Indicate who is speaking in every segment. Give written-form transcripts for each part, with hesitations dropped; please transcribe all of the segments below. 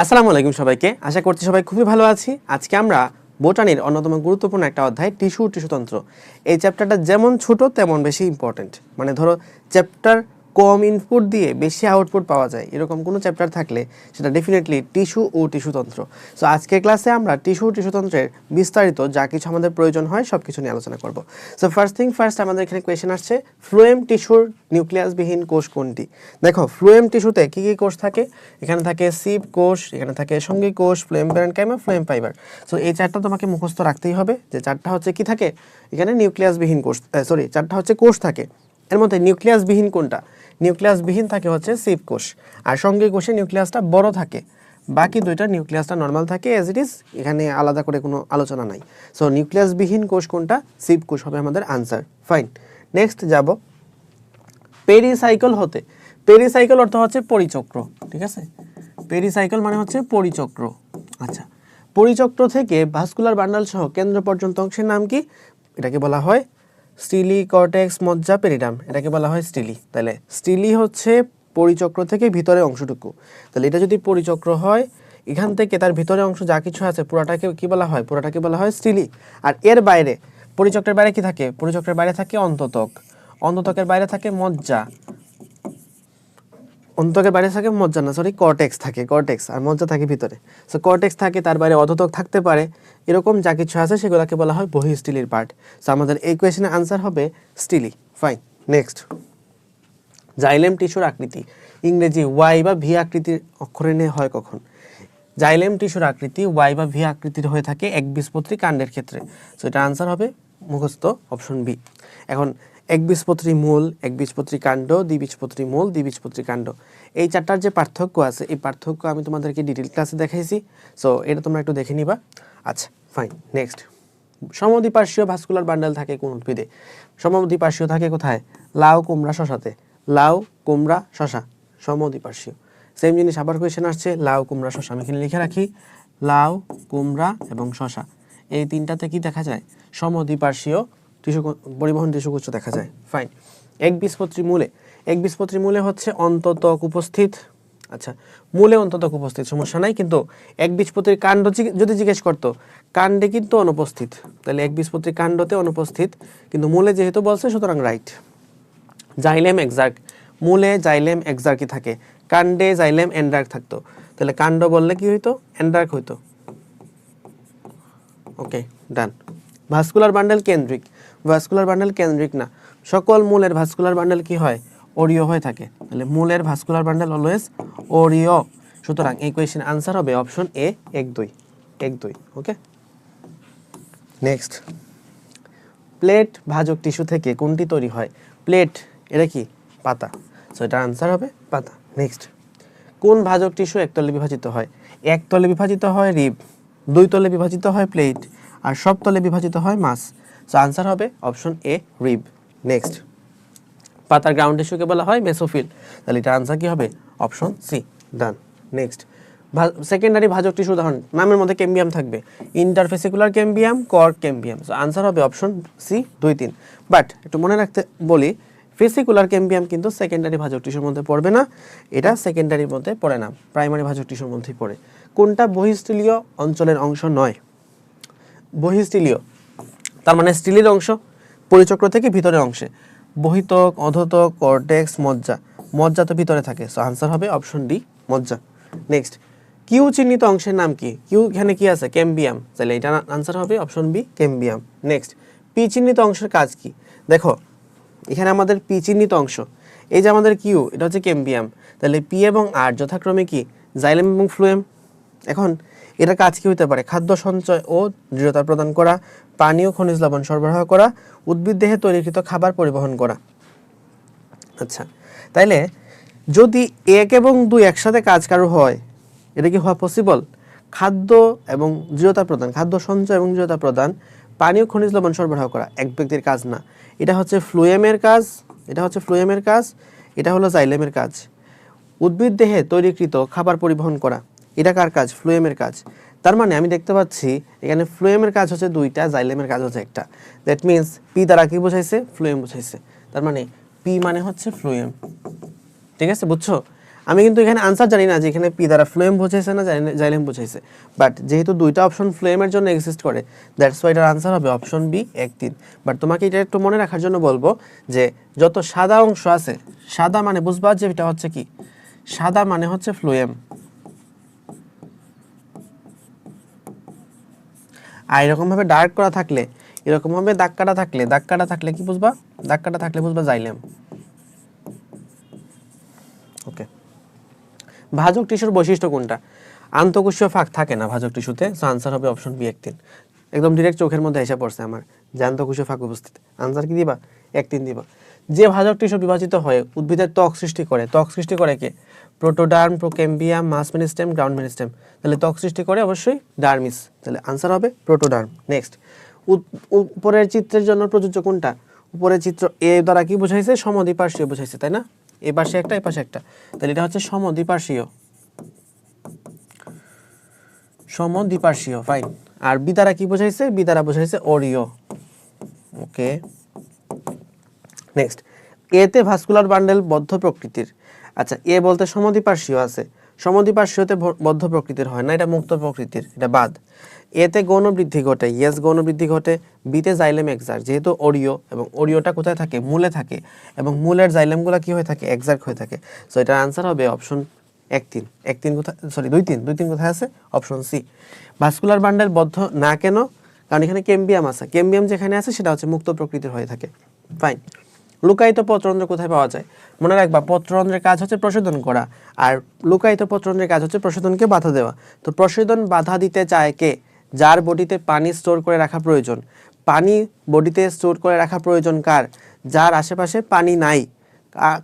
Speaker 1: আসসালামু আলাইকুম সবাইকে। আশা করছি সবাই খুবই ভালো আছি। আজকে আমরা বোটানির অন্যতম গুরুত্বপূর্ণ একটা অধ্যায় টিস্যুতন্ত্র। এই চ্যাপ্টারটা যেমন ছোট তেমন বেশি ইম্পর্টেন্ট। মানে ধরো চ্যাপ্টার কম ইনপুট দিয়ে বেশি আউটপুট পাওয়া যায় এরকম কোনো চ্যাপ্টার থাকলে সেটা ডেফিনেটলি টিস্যুতন্ত্র। সো আজকের ক্লাসে আমরা টিস্যুতন্ত্রের বিস্তারিত যা কিছু আমাদের প্রয়োজন হয় সব কিছু নিয়ে আলোচনা করব। সো ফার্স্ট আমাদের এখানে কোয়েশ্চেন আসছে, ফ্লোয়েম টিস্যুর নিউক্লিয়াসবিহীন কোষ কোনটি? দেখো, ফ্লোয়েম টিস্যুতে কী কী কোষ থাকে? এখানে থাকে সিভ কোষ, এখানে থাকে সঙ্গী কোষ, phloem parenchyma, phloem fibre. So এই চারটা তোমাকে মুখস্থ রাখতেই হবে যে চারটা হচ্ছে কি থাকে এখানে নিউক্লিয়াসবিহীন কোষ, চারটা হচ্ছে কোষ থাকে। এর মধ্যে নিউক্লিয়াসবিহীন কোনটা? নিউক্লিয়াসবিহীন থাকে হচ্ছে সিভ কোষ, আর সঙ্গী কোষে নিউক্লিয়াসটা বড় থাকে, বাকি দুইটা নিউক্লিয়াসটা নর্মাল থাকে অ্যাজ ইট ইজ, এখানে আলাদা করে কোনো আলোচনা নাই। সো নিউক্লিয়াসবিহীন কোষ কোনটা? সিভ কোষ হবে আমাদের আনসার। ফাইন, নেক্সট যাব পেরিসাইকেল হতে। পেরিসাইকেল অর্থ হচ্ছে পরিচক্র, ঠিক আছে? পেরিসাইকেল মানে হচ্ছে পরিচক্র। আচ্ছা, পরিচক্র থেকে ভাস্কুলার বান্ডাল সহ কেন্দ্র পর্যন্ত অংশের নাম কি? এটাকে বলা হয় স্টিলি, কর্টেক্স, মজ্জা, পেরিডাম, এটাকে বলা হয় স্টিলি। তাহলে স্টিলি হচ্ছে পরিচক্র থেকে ভিতরে অংশটুকু। তাহলে এটা যদি পরিচক্র হয়, এখান থেকে তার ভিতরে অংশ যা কিছু আছে পুরাটাকে কি বলা হয়? পুরাটাকে বলা হয় স্টিলি। আর এর বাইরে, পরিচক্রের বাইরে কি থাকে? পরিচক্রের বাইরে থাকে অন্ততক, অন্ততকের বাইরে থাকে মজ্জা, অন্তকের বাইরে থাকে মজ্জা না, কর্টেক্স থাকে, কর্টেক্স আর মজ্জা থাকে ভিতরে। সো কর্টেক্স থাকে, তার বাইরে অধতক থাকতে পারে, এরকম যা কিছু আছে সেগুলোকে বলা হয় বহিঃস্টিলির পার্ট। সো আমাদের এই কোয়েশ্চেনের আনসার হবে স্টিলি। ফাইন, নেক্সট, জাইলেম টিস্যুর আকৃতি। ইংরেজি ওয়াই বা ভি আকৃতির অক্ষরে নিয়ে হয় কখন? জাইলেম টিস্যুর আকৃতি ওয়াই বা ভি আকৃতির হয়ে থাকে একবীজপত্রী কাণ্ডের ক্ষেত্রে। সো এটা আনসার হবে মুখস্থ অপশন বি। এখন একবীজপত্রী মূল, একবীজপত্রী কাণ্ড, দ্বিবীজপত্রী মূল, দ্বিবীজপত্রী কাণ্ড, এই চারটার যে পার্থক্য আছে এই পার্থক্য আমি তোমাদেরকে ডিটেল ক্লাসে দেখাইছি। সো এটা তোমরা একটু দেখে নিবা। আচ্ছা, ফাইন, নেক্সট, সমদ্বিপার্শ্বীয় ভাস্কুলার বান্ডাল থাকে কোন উদ্ভিদে? সমদ্বিপার্শ্বীয় থাকে কোথায়? লাউ, কুমড়া, শশাতে। লাউ, কুমড়া, শশা সমদ্বিপার্শ্বীয়। সেম জিনিস আবার কোয়েশ্চেন আসছে, লাউ, কুমড়া, শশা। আমি এখানে লিখে রাখি লাউ, কুমড়া এবং শশা, এই তিনটাতে কি দেখা যায়? সমদ্বিপার্শ্বীয় টিস্যু পরিবহন টিস্যুগুচ্ছ দেখা যায়। ফাইন, একবীজপত্রী মূলে। একবীজপত্রী মূলে হচ্ছে অন্ততক উপস্থিত। আচ্ছা, মূলে অন্ততক উপস্থিত, সমস্যা নাই, কিন্তু একবীজপত্রীর কাণ্ড যদি জিজ্ঞেস করতো, কাণ্ডে কিন্তু অনুপস্থিত। তাহলে একবীজপত্রী কাণ্ডতে অনুপস্থিত, কিন্তু মূলে যেহেতু বলছে সুতরাং রাইট। জাইলেম এক্সার্ক, মূলে জাইলেম এক্সার্কি থাকে, কাণ্ডে জাইলেম এন্ডার্ক থাকতো। তাহলে কাণ্ড বললে কি হইতো? এন্ডার্ক হইতো। ওকে, ডান। ভাস্কুলার বান্ডেল কেন্দ্রিক। ভাস্কুলার বান্ডেল কেন্দ্রিক না, সকল মূলের ভাস্কুলার বান্ডেল কি হয়? অরীয় হয়ে থাকে। তাহলে মূলের ভাস্কুলার বান্ডেল অলওয়েজ অরীয়। সুতরাং এই কোয়েশ্চেন আনসার হবে অপশন এ, 1-2। ওকে, নেক্সট, প্লেট ভাজক টিস্যু থেকে কোনটি তৈরি হয়? প্লেট, এটা কি? পাতা। সো এটা আনসার হবে পাতা। নেক্সট, কোন ভাজক টিস্যু একতলে বিভাজিত হয়? একতলে বিভাজিত হয় রিব, দুই তলে বিভাজিত হয় প্লেট, আর সব তলে বিভাজিত হয় মাস। সো আনসার হবে অপশন এ, রিব। নেক্সট, পাতার গ্রাউন্ড টিস্যুকে বলা হয় মেসোফিল। তাহলে এটা আনসার কি হবে? Option C. Done. Next, secondary ভাজক টিস্যু উদাহরণ, নামের মধ্যে ক্যাম্বিয়াম থাকবে, interfascicular cambium, cork cambium. So answer হবে অপশন সি, 2-3। বাট একটু মনে রাখতে বলি, ফেসিকুলার ক্যাম্বিয়াম কিন্তু সেকেন্ডারি ভাজক টিস্যুর মধ্যে পড়বে না, এটা সেকেন্ডারির মধ্যে পড়ে না, প্রাইমারি ভাজক টিস্যুর মধ্যেই পড়ে। কোনটা বহিঃস্টিলীয় অঞ্চলের অংশ নয়? বহিঃস্টিলীয় তার মানে স্টিলির অংশ, পরিচক্র থেকে ভিতরের অংশে। বহিতক, অধতক, কর্টেক্স, মজ্জা। মজ্জা তো ভিতরে থাকে, সো আনসার হবে অপশন ডি, মজ্জা। নেক্সট, কিউ চিহ্নিত অংশের নাম কি? কিউ এখানে কি আছে? ক্যাম্বিয়াম। তাহলে এটা আনসার হবে option B, cambium. Next, P চিহ্নিত অংশের কাজ কি? দেখো, এখানে আমাদের পি চিহ্নিত অংশ, এই যে আমাদের কিউ, এটা হচ্ছে ক্যাম্বিয়াম। তাহলে পি এবং আর যথাক্রমে কি? জাইলেম এবং ফ্লুয়েম। এখন এটার কাজ কি হতে পারে? খাদ্য সঞ্চয় ও দৃঢ়তা প্রদান করা, পানীয় খনিজ লবণ সরবরাহ করা, উদ্ভিদ দেহে তৈরিকৃত খাবার পরিবহন করা। আচ্ছা, তাইলে যদি 1 এবং 2 একসাথে কাজ কারো হয়, এটা কি হওয়া পসিবল? খাদ্য এবং দৃঢ়তা প্রদান, খাদ্য সঞ্চয় এবং দৃঢ়তা প্রদান, পানীয় খনিজ লবণ সরবরাহ করা এক ব্যক্তির কাজ না। এটা হচ্ছে ফ্লুয়েমের কাজ, এটা হচ্ছে ফ্লুয়েমের কাজ, এটা হলো জাইলেমের কাজ। উদ্ভিদ দেহে তৈরিকৃত খাবার পরিবহন করা, এটা কার কাজ? ফ্লুয়েমের কাজ। তার মানে আমি দেখতে পাচ্ছি এখানে ফ্লুয়েমের কাজ হচ্ছে 2টা, জাইলেমের কাজ হচ্ছে 1টা। দ্যাট মিন্স পি দ্বারা কি বোঝাইছে? ফ্লুয়েম বোঝাইছে। তার মানে পি মানে হচ্ছে ফ্লুয়েম। ঠিক আছে, বুঝছো? আমি কিন্তু এখানে আনসার জানি না যে এখানে পি দ্বারা ফ্লোয়েম বোঝাইছে না জাইলেম বোঝাইছে, বাট যেহেতু দুইটা অপশন ফ্লোয়েমের জন্য এক্সিস্ট করে, দ্যাটস ওয়াই এটার আনসার হবে অপশন বি 1-3। বাট তোমাকে এটা একটু মনে রাখার জন্য বলবো যে যত সাদা অংশ আছে, সাদা মানে বুঝবা যে এটা হচ্ছে কি, সাদা মানে হচ্ছে ফ্লোয়েম। আর এরকমভাবে ডার্ক করা থাকলে, এরকমভাবে দাগ কাটা থাকলে কি বুঝবা, দাগ কাটা থাকলে বুঝবা জাইলেম। ওকে, ভাজক টিস্যুর বৈশিষ্ট্য কোনটা? আন্তঃকোষীয় ফাঁক থাকে না ভাজক টিস্যুতে, সো আনসার হবে অপশন বি 1-3। একদম ডিরেক্ট চোখের মধ্যে এসে পড়ছে আমার যে আন্তঃকোষীয় ফাঁক উপস্থিত, আনসার কি দিবা? 1-3 দিবা। যে ভাজক টিস্যু বিভাজিত হয়ে উদ্ভিদের ত্বক সৃষ্টি করে, ত্বক সৃষ্টি করে কে? প্রোটোডার্ম, প্রোক্যাম্বিয়াম, মাস মেরিস্টেম, গ্রাউন্ড মেরিস্টেম। তাহলে ত্বক সৃষ্টি করে অবশ্যই ডার্মিস, তাহলে আনসার হবে প্রোটোডার্ম। নেক্সট, উপরের চিত্রের জন্য প্রযোজ্য কোনটা? উপরের চিত্র এ দ্বারা কি বোঝাইছে? সমদ্বিপার্শ্বীয় বোঝাইছে, তাই না? এ পাশে একটা, এ পাশে একটা, তাহলে এটা হচ্ছে সমদ্বিপার্শ্বীয়, সমদ্বিপার্শ্বীয়, ফাইন। আর বি দ্বারা কি বোঝাইছে? বি দ্বারা বোঝাইছে অরীয়। ওকে, নেক্সট, এতে ভাস্কুলার বান্ডেল বদ্ধ প্রকৃতির। আচ্ছা, এ বলতে সমদ্বিপার্শ্বীয় আছে, সমদ্বিপার্শ্বীয়তে বদ্ধ প্রকৃতির হয় না, এটা মুক্ত প্রকৃতির, এটা বাদ। এতে গৌণ বৃদ্ধি ঘটে, ইয়েস গৌণ বৃদ্ধি ঘটে। বিতে জাইলেম এক্সার্ক, যেহেতু অরীয় এবং অরীয়টা কোথায় থাকে? মূলে থাকে, এবং মূলের জাইলেমগুলো কি হয়ে থাকে? এক্সার্ক হয়ে থাকে। সো এটার আনসার হবে অপশন 1-3। 1-3 কোথায়, সরি 2-3, 2-3 কোথায় আছে? Option C. ভাস্কুলার বান্ডেল বদ্ধ না কেন? কারণ এখানে ক্যাম্বিয়াম আছে, ক্যাম্বিয়াম যেখানে আছে সেটা হচ্ছে মুক্ত প্রকৃতির হয়ে থাকে, ফাইন। লুকায়িত পত্ররন্ধ্র কোথায় পাওয়া যায়? মনে রাখবা, পত্ররন্ধ্রের কাজ হচ্ছে প্রশোধন করা, আর লুকায়িত পত্ররন্ধ্রের কাজ হচ্ছে প্রশোধনকে বাধা দেওয়া। তো প্রশোধন বাধা দিতে চায় কে? যার বডিতে পানি স্টোর করে রাখা প্রয়োজন। পানি বডিতে স্টোর করে রাখা প্রয়োজন কার? যার আশেপাশে পানি নাই।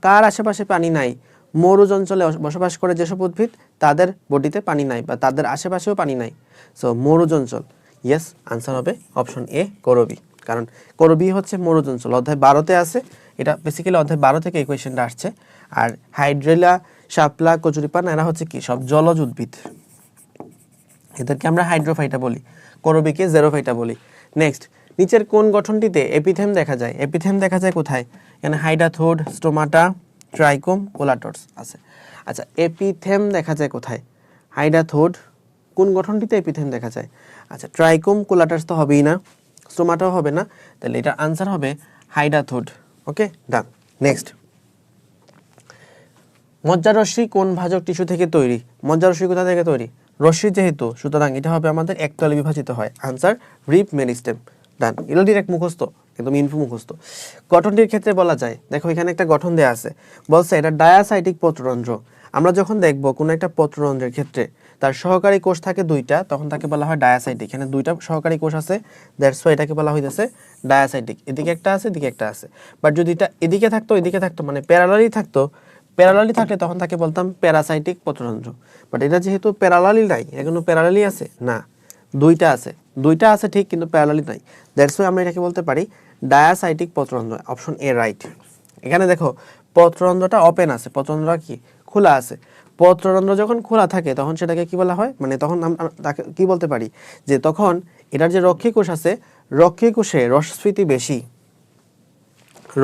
Speaker 1: কার আশেপাশে পানি নাই? মরুজ অঞ্চলে বসবাস করে যেসব উদ্ভিদ, তাদের বডিতে পানি নাই বা তাদের আশেপাশেও পানি নাই। সো মরুজ অঞ্চল, ইয়েস, আনসার হবে অপশন এ করবি। কারণ করবি হচ্ছে মরুজ অঞ্চল, অধ্যায় 12তে আছে। এটা বেসিক্যালি অধ্যায় 12 থেকে এই কোয়েশ্চেনটা আসছে। আর হাইড্রেলা, শাপলা, কচুরিপান এরা হচ্ছে কি? সব জলজ উদ্ভিদ, এদেরকে আমরা হাইড্রোফাইটা বলি, করবিকে জেরোফাইটা বলি। নেক্সট, নিচের কোন গঠনটিতে এপিথেম দেখা যায়? এপিথেম দেখা যায় কোথায়? এখানে হাইডাথোড, স্টোমাটা, ট্রাইকোম, কোলাটর্স আছে। আচ্ছা, এপিথেম দেখা যায় কোথায়? হাইডাথোড, কোন গঠনটিতে এপিথেম দেখা যায়? আচ্ছা, ট্রাইকোম, কোলাটর্স তো হবেই না, স্টোমাটাও হবে না, তাহলে এটার আনসার হবে হাইডাথোড। ওকে, ডান। নেক্সট, মজ্জারশ্মি কোন ভাজক টিস্যু থেকে তৈরি? মজ্জারশ্মি কোথা থেকে তৈরি? রশ্মি যেহেতু, সুতরাং এটা হবে আমাদের একতলে বিভাজিত হয়, আনসার রিব মেরিস্টেম। ডান, এটা ডিরেক্ট মুখস্থ, একদম ইনফু মুখস্থ। গঠনটির ক্ষেত্রে বলা যায়, দেখো এখানে একটা গঠন দেয়া আছে, বলছে এটা ডায়াসাইটিক পত্ররন্ধ্র। আমরা যখন দেখব কোনো একটা পত্ররন্ধ্রের ক্ষেত্রে তার সহকারী কোষ থাকে 2টা, তখন তাকে বলা হয় ডায়াসাইটিক। এখানে 2টা সহকারী কোষ আছে, দ্যাটস ওয়াই এটাকে বলা হইতেছে ডায়াসাইটিক। এদিকে একটা আছে, এদিকে একটা আছে। বাট যদি এটা এদিকে থাকতো, এদিকে থাকতো, মানে প্যারালালি থাকতো, প্যারালালি থাকলে তখন তাকে বলতাম প্যারাসাইটিক পত্ররন্ধ্র। বাট এটা যেহেতু প্যারালালি নাই, এখনো প্যারালালি আছে না, 2টা আছে, 2টা আছে ঠিক, কিন্তু প্যারালালি নাই, দ্যাটস ওয়াই আমরা এটাকে বলতে পারি ডায়াসাইটিক পত্ররন্ধ্র। Option A right. এখানে দেখো পত্ররন্ধ্রটা ওপেন আছে, পত্ররন্ধ্রটা কি? খোলা আছে। পত্ররন্ধ্র যখন খোলা থাকে তখন সেটাকে কি বলা হয়? মানে তখন আমরা তাকে কি বলতে পারি? যে তখন এটার যে রক্ষী কোষ আছে, রক্ষী কোষে রসস্ফীতি বেশি,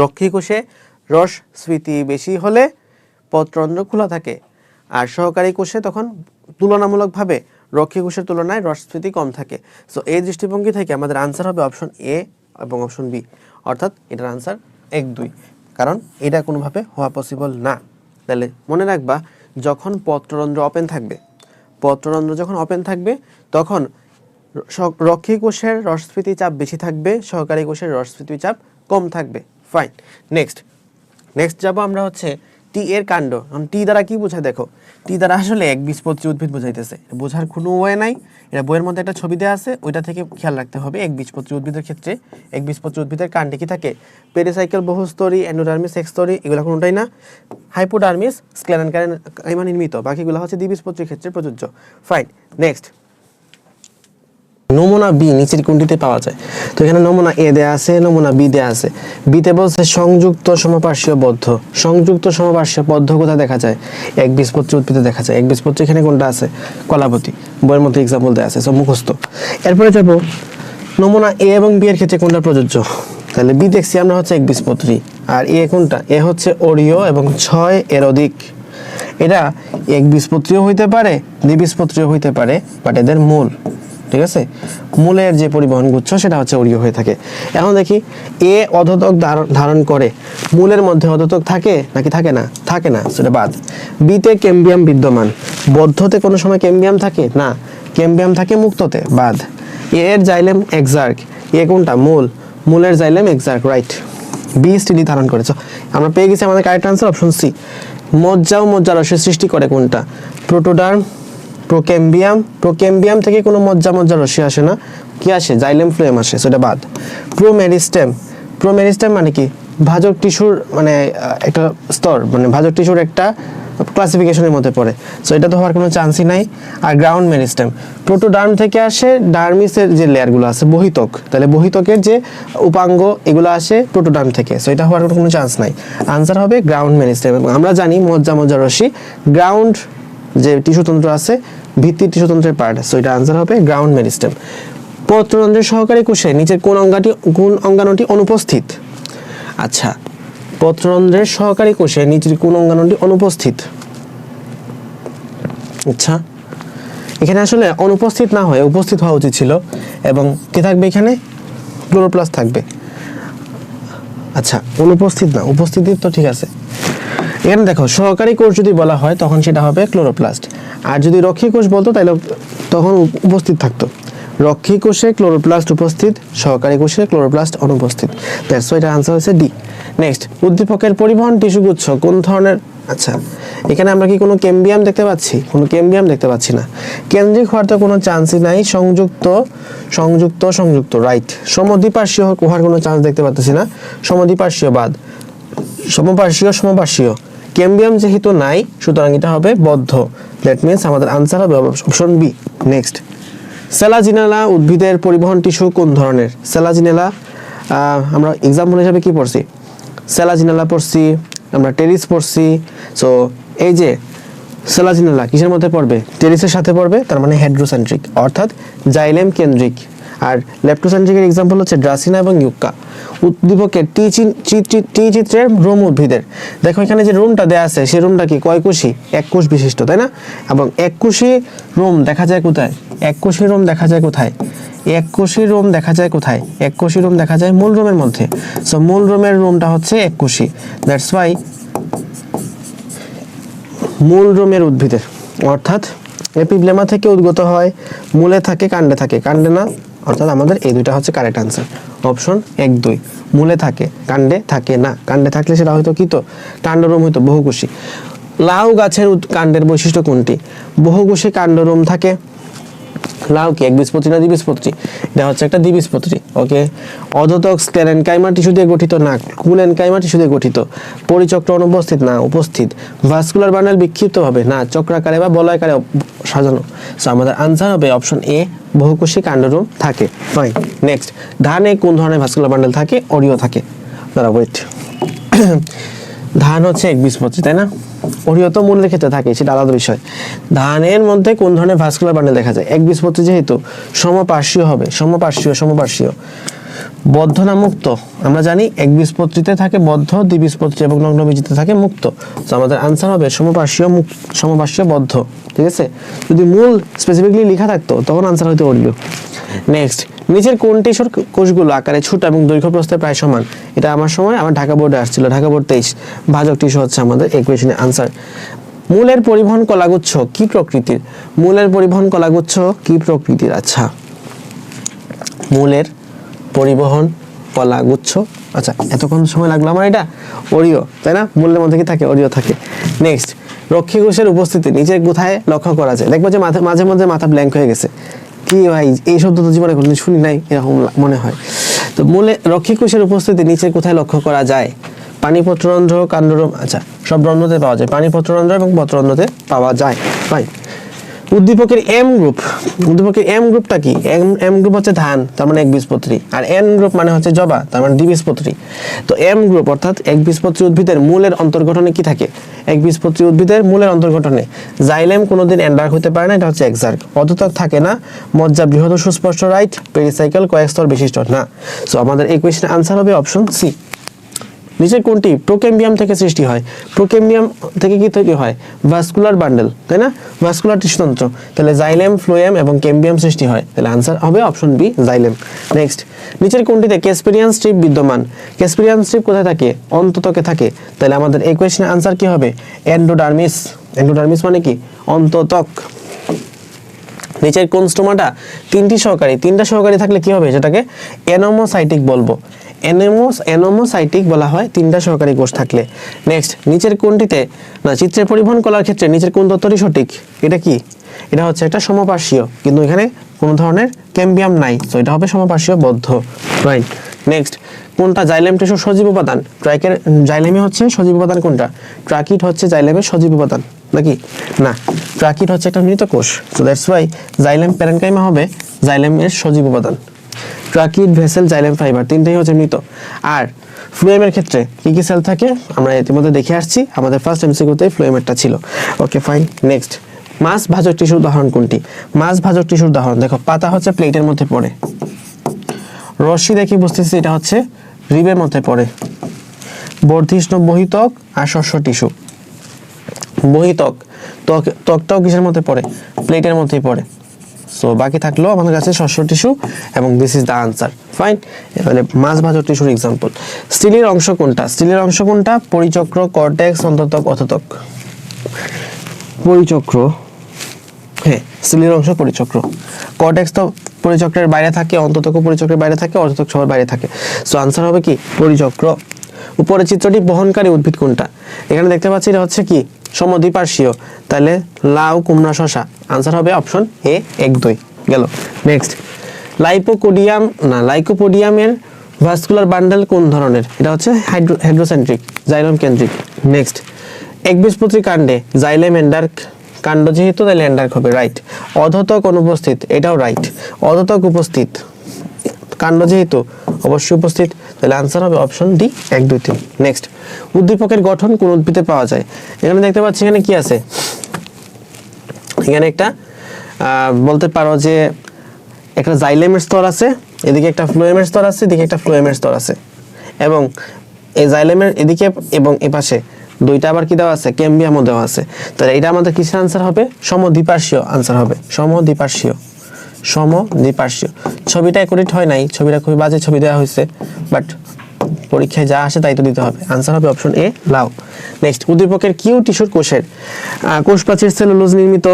Speaker 1: রক্ষী কোষে রসস্ফীতি বেশি হলে পত্ররন্ধ্র খোলা থাকে। আর সহকারী কোষে তখন তুলনামূলকভাবে রক্ষী কোষের তুলনায় রসস্ফীতি কম থাকে। সো এই দৃষ্টিভঙ্গি থেকে আমাদের আনসার হবে অপশন এ এবং অপশন বি, অর্থাৎ এটার আনসার 1-2, কারণ এটা কোনোভাবে হওয়া পসিবল না। তাহলে মনে রাখবা, যখন পত্ররন্ধ্র ওপেন থাকবে, পত্ররন্ধ্র যখন ওপেন থাকবে তখন রক্ষী কোষের রসস্ফীতি চাপ বেশি থাকবে, সহকারী কোষের রসস্ফীতি চাপ কম থাকবে, ফাইন। নেক্সট যাব আমরা হচ্ছে টি এর কাণ্ড। টি দ্বারা কি বোঝায়? দেখো, টি দ্বারা আসলে একবীজপত্রী উদ্ভিদ বোঝাইতেছে, বোঝার কোনো ওয়ে নাই। এটা বইয়ের মধ্যে একটা ছবি দেওয়া আছে, ওইটা থেকে খেয়াল রাখতে হবে। একবীজপত্রী উদ্ভিদের ক্ষেত্রে একবীজপত্রী উদ্ভিদের কাণ্ডে কি থাকে? পেরিসাইকেল বহুস্তরী, এন্ডোডার্মিস একস্তরী, এগুলো কোনোটাই না। হাইপোডার্মিস, স্ক্লেরেনকাইমা নির্মিত, বাকিগুলো হচ্ছে দ্বিবীজপত্রীর ক্ষেত্রে প্রযোজ্য, ফাইন। নেক্সট, নমুনা বি নিচের কোনটিতে পাওয়া যায়? তো এখানে নমুনা এ দেয়া আছে, নমুনা বি দেয়া আছে। বিতে বলছে সংযুক্ত সমপার্শ্বীয় বদ্ধ। সংযুক্ত সমপার্শ্বীয় বদ্ধ কোথায় দেখা যায়? একবীজপত্রী উদ্ভিদে দেখা যায়। একবীজপত্রী এখানে কোনটা আছে? কলাবতী, বইয়ের মধ্যে এক্সাম্পল দেয়া আছে, সব মুখস্থ। এরপরে যাব নমুনা এ এবং বি এর ক্ষেত্রে কোনটা প্রযোজ্য? তাহলে বি দেখছি আমরা হচ্ছে একবীজপত্রী, আর এ কোনটা? এ হচ্ছে অরীয় এবং 6 এর অধিক। এটা একবীজপত্রীও হইতে পারে, দ্বিবীজপত্রীও হইতে পারে, বাট এদের মূল, ঠিক আছে, মূলের যে পরিবহন গুচ্ছ সেটা হচ্ছে অরীয় হয়ে থাকে। এখন দেখি এ অধোতক ধারণ করে, মূলের মধ্যে অধোতক থাকে নাকি থাকে না? থাকে না, সেটা বাদ। বিতে ক্যাম্বিয়াম বিদ্যমান, বদ্ধতে কোনো সময় ক্যাম্বিয়াম থাকে না, ক্যাম্বিয়াম থাকে মুক্ততে, বাদ। এর জাইলেম এক্সার্ক, এ কোনটা? মূল, মূলের জাইলেম এক্সার্ক, রাইট। বি স্টিলি ধারণ করেছে। আমরা পেয়ে গেছি আমাদের কারেক্ট আনসার অপশন সি। মজ্জা ও মজ্জারসের সৃষ্টি করে কোনটা? প্রোটোডার্ম, প্রোক্যাম্বিয়াম, প্রোক্যাম্বিয়াম থেকে কোনো মজ্জা রশ্মি আসে না, কি আসে? জাইলেম ফ্লোয়েম আসে, সেটা বাদ। প্রোমেরিস্টেম, প্রোমেরিস্টেম মানে কি? ভাজক টিস্যুর মানে একটা স্তর, মানে ভাজক টিস্যুর একটা ক্লাসিফিকেশনের মধ্যে পড়ে, সো এটা তো হওয়ার কোনো চান্সই নাই। আর গ্রাউন্ড মেরিস্টেম, প্রোটোডার্ম থেকে আসে, ডার্মিসের যে লেয়ারগুলো আছে বহিতক, তাহলে বহিতকের যে উপাঙ্গ এগুলো আসে প্রোটোডার্ম থেকে, সো এটা হওয়ার কোনো চান্স নাই। আনসার হবে গ্রাউন্ড মেরিস্টেম। এবং আমরা জানি মজ্জা রশ্মি গ্রাউন্ড যে টিস্যুতন্ত্র আছে, ভিত্তি টিস্যুতন্ত্রের পার্ট, সো এটা আনসার হবে গ্রাউন্ড মেরিস্টেম। পত্ররন্ধ্রের সহকারী কোষে নিচের কোন অঙ্গাণুটি অনুপস্থিত? আচ্ছা, পত্ররন্ধ্রের সহকারী কোষে নিচের কোন অঙ্গাণুটি অনুপস্থিত? আচ্ছা, এখানে আসলে অনুপস্থিত না হয়ে উপস্থিত হওয়া উচিত ছিল, এবং কি থাকবে এখানে? ক্লোরোপ্লাস্ট থাকবে। আচ্ছা, অনুপস্থিত না, উপস্থিতি তো ঠিক আছে। এখানে দেখো সহকারী কোষ যদি বলা হয় তখন সেটা হবে ক্লোরোপ্লাস্ট, আর যদি রক্ষী কোষ বলতো তাহলে তখন উপস্থিত থাকতো। রক্ষী কোষে ক্লোরোপ্লাস্ট উপস্থিত, সহকারী কোষে ক্লোরোপ্লাস্ট অনুপস্থিত। দ্যাটস ওয়াই এটার আনসার হচ্ছে ডি। নেক্সট, উদ্দীপকের পরিবহন টিস্যুগুচ্ছ কোন ধরনের? আচ্ছা, এখানে আমরা কি কোনো ক্যাম্বিয়াম দেখতে পাচ্ছি? কোনো ক্যাম্বিয়াম দেখতে পাচ্ছি না। কেন্দ্রিক হওয়ার তো কোনো চান্সই নাই। সংযুক্ত সংযুক্ত সংযুক্ত, রাইট। সমদ্বিপার্শ্বীয় হওয়ার কোনো চান্স দেখতে পাচ্ছি না, সমদ্বিপার্শ্বীয় বাদ। সমপার্শ্বীয়, ক্যাম্বিয়াম যেহেতু নাই সুতরাং এটা হবে বদ্ধ। দ্যাট মিন্স আমাদের আনসার হবে অপশন বি। নেক্সট, সেলাজিনেলা উদ্ভিদের পরিবহন টিস্যু কোন ধরনের? সেলাজিনেলা আমরা এক্সাম্পল হিসাবে কি পড়ছি? সেলাজিনেলা পড়ছি, আমরা টেরিস পড়ছি। সো এই যে সেলাজিনেলা কিসের মধ্যে পড়বে? টেরিসের সাথে পড়বে, তার মানে হেড্রোসেন্ট্রিক, অর্থাৎ জাইলেম কেন্দ্রিক। আর লেপ্টোসেন্ট্রিকের এক্সাম্পল হচ্ছে ড্রাসিনা এবং ইউক্কা। উদ্দীপকের টি চিত্রের রোম উদ্ভিদের, দেখো এখানে যে রোমটা দেয়া আছে সেই রোমটা কি কয় কোষী? এক কোষ বিশিষ্ট, তাই না? এবং এক কোষী রোম দেখা যায় কোথায়? এক কোষী রোম দেখা যায় কোথায়? এক কোষী রোম দেখা যায় কোথায়? এক কোষী রোম দেখা যায় মূল রোমের মধ্যে। সো মূল রোমের রোমটা হচ্ছে এক কোষী। দ্যাটস ওয়াই মূল রোমের উদ্ভিদের, অর্থাৎ এপিব্লেমা থেকে উদ্গত হয়, মূলে থাকে, কাণ্ডে থাকে, কাণ্ডে না, অর্থাৎ আমাদের এই দুইটা হচ্ছে কারেক্ট আনসার। অপশন 1, 2, মূলে থাকে, কাণ্ডে থাকে না। কাণ্ডে থাকলে সেটা হয়তো কি? তো কাণ্ডরোম হইতো বহুকোষী। লাউ গাছের কাণ্ডের বৈশিষ্ট্য কোনটি? বহুকোষী কাণ্ডরোম থাকে। লাউ কি একবীজপত্রী না দ্বিবীজপত্রী? এটা হচ্ছে একটা দ্বিবীজপত্রী। ওকে। অধোতক স্ক্লেরেনকাইমা টিস্যু দিয়ে গঠিত না কুলেনকাইমা টিস্যু দিয়ে গঠিত। পরিচক্র অনুপস্থিত না উপস্থিত। ভাস্কুলার বান্ডেল বিক্ষিপ্তভাবে না চক্রাকারে বা বলয়াকারে সাজানো। সো আমাদের আনসার হবে অপশন এ, বহুকোষী কাণ্ডরোম থাকে। ফাইন। নেক্সট, ধানে কোন ধরনের ভাস্কুলার বান্ডেল থাকে? অরীয় থাকে। দাঁড়া, ওয়েট। ধান হচ্ছে একবীজপত্রী, তাই না? অরীয় তো মূলের ক্ষেত্রে থাকে, সেটা আলাদা বিষয়। ধানের মধ্যে কোন ধরনের ভাস্কুলার বান্ডেল দেখা যায়? একবীজপত্রী যেহেতু সমপার্শ্বীয় হবে, সমপার্শ্বীয়। বদ্ধ না মুক্ত? আমরা জানি একবীজপত্রীতে থাকে বদ্ধ, দ্বিবীজপত্রী এবং নগ্নবীজিতে থাকে মুক্ত। তো আমাদের আনসার হবে সমপার্শ্বীয় বদ্ধ, ঠিক আছে? যদি মূল স্পেসিফিকলি লেখা থাকতো তখন আনসার হয়তো অরীয়। নেক্সট, নিচের কোন টিস্যুর কোষগুলো আকারে ছোট এবং দৈর্ঘ্য প্রস্থে প্রায় সমান? এটা আমার ঢাকা বোর্ডে আসছিল, ঢাকা বোর্ড 23। ভাজক টিস্যু হচ্ছে আমাদের এই কোয়েশ্চনের আনসার। মূলের পরিবহন কলাগুচ্ছ কি প্রকৃতির? মূলের পরিবহন কলাগুচ্ছ কি প্রকৃতির? আচ্ছা, মূলের পরিবহন কলাগুচ্ছ, আচ্ছা এতক্ষণ সময় লাগলো আমার, এটা অরীয়, তাই না? মূলের মধ্যে কি থাকে? অরীয় থাকে। নেক্সট, রক্ষী কোষের উপস্থিতি নিচে কোথায় লক্ষ্য করা যায়? দেখবো যে মাঝে মধ্যে মাথা ব্ল্যাঙ্ক হয়ে গেছে, কি ভাই এই শব্দ তো জীবনে কোনোদিন শুনি নাই, এরকম মনে হয়। তো মূলে রক্ষী কোষের উপস্থিতি নিচে কোথায় লক্ষ্য করা যায়? পানিপত্ররন্ধ্র, কাণ্ডরোম, আচ্ছা সব রন্ধ্রতে পাওয়া যায়, পানিপত্ররন্ধ্র এবং পত্ররন্ধ্রতে পাওয়া যায়। ফাইন। উদ্দীপকের এম গ্রুপটা কি? এম গ্রুপ হচ্ছে ধান, তার মানে একবীজপত্রী। আর এন গ্রুপ মানে হচ্ছে জবা, তার মানে দ্বিবীজপত্রী। তো এম গ্রুপ অর্থাৎ একবীজপত্রী উদ্ভিদের মূলের অন্তর্গঠনে কি থাকে? একবীজপত্রী উদ্ভিদের মূলের অন্তর্গঠনে জাইলেম কোনোদিন এন্ডার্ক হতে পারে না, এটা হচ্ছে এক্সার্ক। অধোতক থাকে না, মজ্জা বৃহৎ সুস্পষ্ট, রাইট। পেরিসাইকেল কয়েক স্তর বিশিষ্ট না। সো আমাদের এই কোয়েশ্চেনের আনসার হবে অপশন সি। নিচের কোনটি প্রোক্যাম্বিয়াম থেকে সৃষ্টি হয়? প্রোক্যাম্বিয়াম থেকে কি তৈরি হয়? ভাস্কুলার বান্ডেল, তাই না? ভাস্কুলার টিস্যুতন্ত্র। তাহলে জাইলেম, ফ্লোয়েম এবং ক্যাম্বিয়াম সৃষ্টি হয়। তাহলে আনসার হবে অপশন বি, জাইলেম। নেক্সট, নিচের কোনটিতে ক্যাসপেরিয়ান স্ট্রিপ বিদ্যমান? ক্যাসপেরিয়ান স্ট্রিপ কোথায় থাকে? অন্ততকে থাকে। তাহলে আমাদের এই কোয়েশ্চেনের আনসার কি হবে? এন্ডোডার্মিস। এন্ডোডার্মিস মানে কি? অন্ততক। নিচের কোন স্টোমাটা তিনটা সহকারী থাকলে কি হবে? সেটাকে অ্যানোমোসাইটিক বলবো। অ্যানোমোসাইটিক বলা হয় তিনটা সহকারী কোষ থাকলে। নেক্সট, নিচের কোনটিতে না চিত্রে পরিবহন করার ক্ষেত্রে নিচের কোন তত্ত্বটি সঠিক? এটা কি? এটা হচ্ছে একটা সমপার্শ্বীয়, কিন্তু এখানে কোনো ধরনের ক্যাম্বিয়াম নাই, তো এটা হবে সমপার্শ্বীয় বদ্ধ। রাইট। নেক্সট, কোনটা জাইলেম টিস্যুর সজীব উপাদান? জাইলেমে হচ্ছে সজীব উপাদান কোনটা? ট্রাকিড হচ্ছে জাইলেমের সজীব উপাদান নাকি? না, ট্রাকিড হচ্ছে একটা মৃত কোষ। So that's why xylem parenchyma হবে জাইলেমের সজীব উপাদান। ট্রাকিড, ভেসেল, জাইলেম ফাইবার তিনটেই হচ্ছে মৃত। আর ফ্লোয়েমের ক্ষেত্রে কি কি সেল থাকে আমরা ইতিমধ্যে দেখে আসছি, আমাদের ফার্স্ট এমসিকিউতে ফ্লোয়েমেরটা ছিল। Okay fine. নেক্সট, মাছ ভাজক টিস্যুর উদাহরণ কোনটি? মাছ ভাজক টিস্যুর উদাহরণ দেখো, পাতা হচ্ছে প্লেটের মধ্যে পড়ে, রশ্মি দেখি বুঝতেছি এটা হচ্ছে রিবের মধ্যে পড়ে, বর্ধিষ্ণু বহিতক আর শস্য টিস্যু। বহিতক, ত্বকটাও কিসের মধ্যে পড়ে? প্লেটের মধ্যেই পড়ে। সো বাকি থাকলো আমাদের কাছে শস্য টিস্যু এবং this is the answer. Fine. এবারে মাছ ভাজক টিস্যুর এক্সাম্পল। স্টিলের অংশ কোনটা? স্টিলের অংশ কোনটা? পরিচক্র, কর্টেক্স, অন্ততক, অথতক। পরিচক্র, হ্যাঁ স্টিলের অংশ পরিচক্র। কর্টেক্স তো পরিচক্রের বাইরে থাকে, অন্ততক পরিচক্রের বাইরে থাকে, অর্ধতক সবার বাইরে থাকে। সো আনসার হবে কি? পরিচক্র। উপরের চিত্রটি বহনকারী উদ্ভিদ কোনটা? এখানে দেখতে পাচ্ছি এটা হচ্ছে কি? সমদ্বিপার্শ্বীয়। তাহলে লাউ, কুমড়া, শসা। আনসার হবে অপশন এ, 1, 2 গেল। নেক্সট, লাইকোপোডিয়ামের ভাস্কুলার বান্ডেল কোন ধরনের? এটা হচ্ছে হাইড্রোসেন্ট্রিক, জাইলেম কেন্দ্রিক। নেক্সট, একবীজপত্রী কাণ্ডে জাইলেম এন্ডার্ক, কাণ্ড যেহেতু তাহলে এন্ডার্ক হবে, রাইট। অধতক অনুপস্থিত, এটাও রাইট। অধতক উপস্থিত, কাণ্ড যেহেতু অবশ্যই উপস্থিত, তাহলে আনসার হবে অপশন ডি, 1, 2, 3। নেক্সট, উদ্দীপকের গঠন কোন উদ্ভিদে পাওয়া যায়? এখানে দেখতে পাচ্ছি এখানে কি আছে? এখানে একটা বলতে পারো যে একটা জাইলেমের স্তর আছে, এদিকে একটা ফ্লোয়েমের স্তর আছে, এদিকে একটা ফ্লোয়েমের স্তর আছে, এবং এই জাইলেমের এদিকে এবং এপাশে দুইটা আবার কি দেওয়া আছে? ক্যাম্বিয়ামও দেওয়া আছে। তাহলে এটা আমাদের কিসের আনসার হবে? সমদ্বিপার্শ্বীয় আনসার হবে, সমদ্বিপার্শ্বীয়। ছবিটা অ্যাকুরেট হয় নাই, ছবিটা খুবই বাজে ছবি দেওয়া হয়েছে, বাট পরীক্ষায় যা আসে তাই তো দিতে হবে। আনসার হবে অপশন এ, লাউ। নেক্সট, উদ্দীপকের কিউ টিস্যুর কোষের কোষ প্রাচীর সেলুলোজ নির্মিত,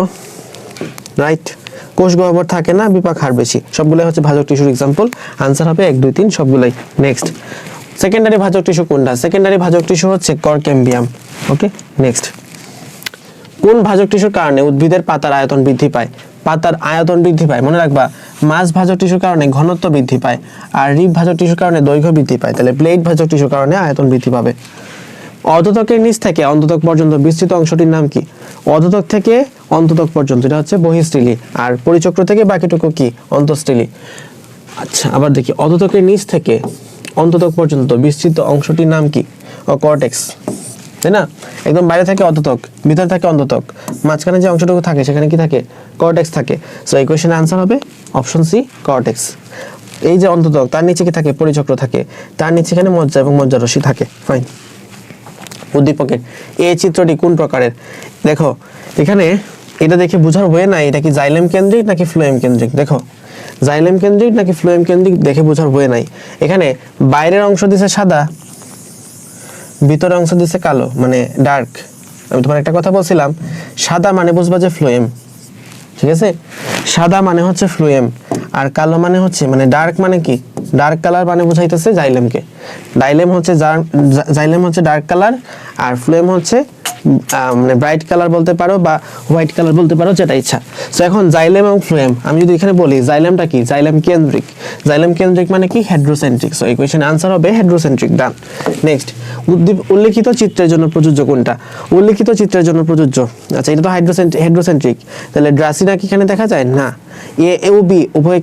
Speaker 1: রাইট। কোষ গহ্বর থাকে না, বিপাক হার বেশি। সবগুলাই হচ্ছে ভাজক টিস্যুর এক্সাম্পল। আনসার হবে 1, 2, 3 সবগুলাই। নেক্সট, সেকেন্ডারি ভাজক টিস্যু কোনটা? সেকেন্ডারি ভাজক টিস্যু হচ্ছে কর্কেম্বিয়াম। ওকে। নেক্সট, কোন ভাজক টিস্যুর কারণে উদ্ভিদের পাতার আয়তন বৃদ্ধি পায়? পাতার আয়তন বৃদ্ধি পায়, মনে রাখবা। মাছ ভাজক টিস্যুর কারণে ঘনত্ব বৃদ্ধি পায়, আর রিব ভাজক টিস্যুর কারণে দৈর্ঘ্য বৃদ্ধি পায়। তাহলে প্লেট ভাজক টিস্যুর কারণে আয়তন বৃদ্ধি পাবে। অধতকের নিচ থেকে অন্ততক পর্যন্ত বিস্তৃত অংশটির নাম কি? অধতক থেকে অন্ততক পর্যন্ত এটা হচ্ছে বহিঃস্থলী, আর পরিচক্র থেকে বাকিটুকু কি? অন্তঃস্থলী। আচ্ছা, আবার দেখি, অধতকের নিচ থেকে অন্ততক পর্যন্ত বিস্তৃত অংশটির নাম কি? কর্টেক্স, তাই না? একদম বাইরে থাকে অন্ততক, ভিতরে থাকে অন্ততক, মাঝখানে যে অংশটুকু থাকে সেখানে কি থাকে? কর্টেক্স থাকে। সো এই কোয়েশ্চেনের আনসার হবে অপশন সি, কর্টেক্স। এই যে অন্ততক, তার নিচে কি থাকে? পরিচক্র থাকে, তার নিচে এখানে মজ্জা এবং মজ্জারশ্মি থাকে। ফাইন। উদ্দীপকের এই চিত্রটি কোন প্রকারের? দেখো এখানে এটা দেখে বোঝার হয়ে নাই এটা কি জাইলেম কেন্দ্রিক নাকি ফ্লোয়েম কেন্দ্রিক। দেখো, জাইলেম কেন্দ্রিক নাকি ফ্লোয়েম কেন্দ্রিক দেখে বোঝার হয়ে নাই। এখানে বাইরের অংশ দিছে সাদা, ভিতরের অংশ দিছে কালো, মানে ডার্ক। আমি তোমার একটা কথা বলছিলাম, সাদা মানে বুঝবা যে ফ্লোয়েম, ঠিক আছে? সাদা মানে হচ্ছে ফ্লোয়েম, আর কালো মানে হচ্ছে মানে ডার্ক, মানে কি? ডার্ক কালার মানে বোঝাইতেছে জাইলেমকে। জাইলেম হচ্ছে ডার্ক কালার, আর ফ্লোয়েম হচ্ছে মানে ব্রাইট কালার বলতে পারো বা হোয়াইট কালার বলতে পারো, যেটা ইচ্ছা। সো এখন জাইলেম এবং ফ্লোয়েম আমি যদি এখানে বলি জাইলেমটা কি? জাইলেম কেন্দ্রিক। জাইলেম কেন্দ্রিক মানে কি? হেড্রোসেন্ট্রিক। সো এই কোয়েশ্চেনের আনসার হবে হেড্রোসেন্ট্রিক। ডান। নেক্সট, উল্লেখিত চিত্রের জন্য প্রযোজ্য কোনটা? উল্লেখিত চিত্রের জন্য প্রযোজ্য, আচ্ছা এটা তো হেড্রোসেন্ট্রিক, তাহলে ড্রাসিনা কি এখানে দেখা যায় না? এ ও বি উভয়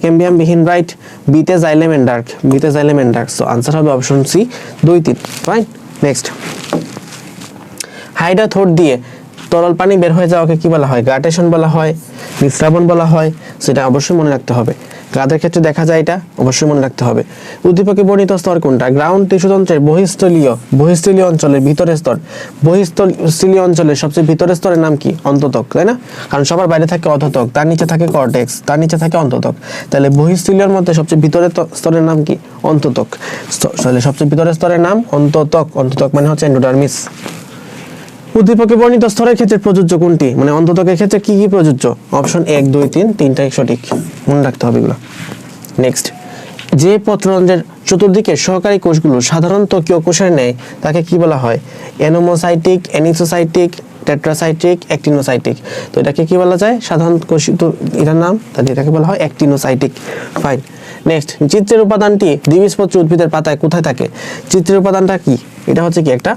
Speaker 1: ক্যাম্বিয়াম বিহীন, রাইট। বিতে জাইলেম এন্ড ডার্ক, বিতে xylem and dark. So answer হবে অপশন সি, 2, 3। ফাইন। নেক্সট, হাইডা থ্রোট দিয়ে তরল পানি বের হয়ে যাওয়াকে কি বলা হয়? গার্টেশন বলা হয়, নিঃস্রাবণ বলা হয়, সেটা অবশ্যই মনে রাখতে হবে। কাদের ক্ষেত্রে দেখা যায় এটা অবশ্যই মনে রাখতে হবে। উদ্দীপকে বর্ণিত স্তর কোনটা? গ্রাউন্ড টিস্যুতন্ত্রের বহিঃস্থলীয় অঞ্চলের ভিতরের স্তর। বহিঃস্থলীয় অঞ্চলের সবচেয়ে ভিতরের স্তরের নাম কি? অন্ততক, তাই না? কারণ সবার বাইরে থাকে অধতক, তার নিচে থাকে কর্টেক্স, তার নিচে থাকে অন্ততক। তাহলে বহিঃস্থলীয়র মধ্যে সবচেয়ে ভিতরের স্তরের নাম কি? অন্ততক। তাহলে সবচেয়ে ভিতরের স্তরের নাম অন্ততক। অন্ততক মানে হচ্ছে এন্ডোডার্মিস। উদ্দীপকে বর্ণিত স্তরের ক্ষেত্রে প্রযোজ্য কোনটি? মানে অন্ততকের ক্ষেত্রে কি কি প্রযোজ্য? অপশন 1 2 3 তিনটাই সঠিক, মনে রাখতে হবে এগুলো। নেক্সট, যে পত্ররন্ধ্রের চতুর্দিকে সহকারী কোষগুলো সাধারণ ত্বকীয় কোষের ন্যায় তাকে কি বলা হয়? অ্যানোমোসাইটিক, অ্যানিসোসাইটিক, টেট্রাসাইটিক, অ্যাক্টিনোসাইটিক। তো এটাকে কি বলা যায়? সাধারণ কোষ, তো এটার নাম, তাহলে এটাকে বলা হয় অ্যাক্টিনোসাইটিক। ফাইন। নেক্সট, চিত্রের উপাদানটি দ্বিবীজপত্রী উদ্ভিদের পাতায় কোথায় থাকে? চিত্রের উপাদানটা কি? এটা হচ্ছে কি একটা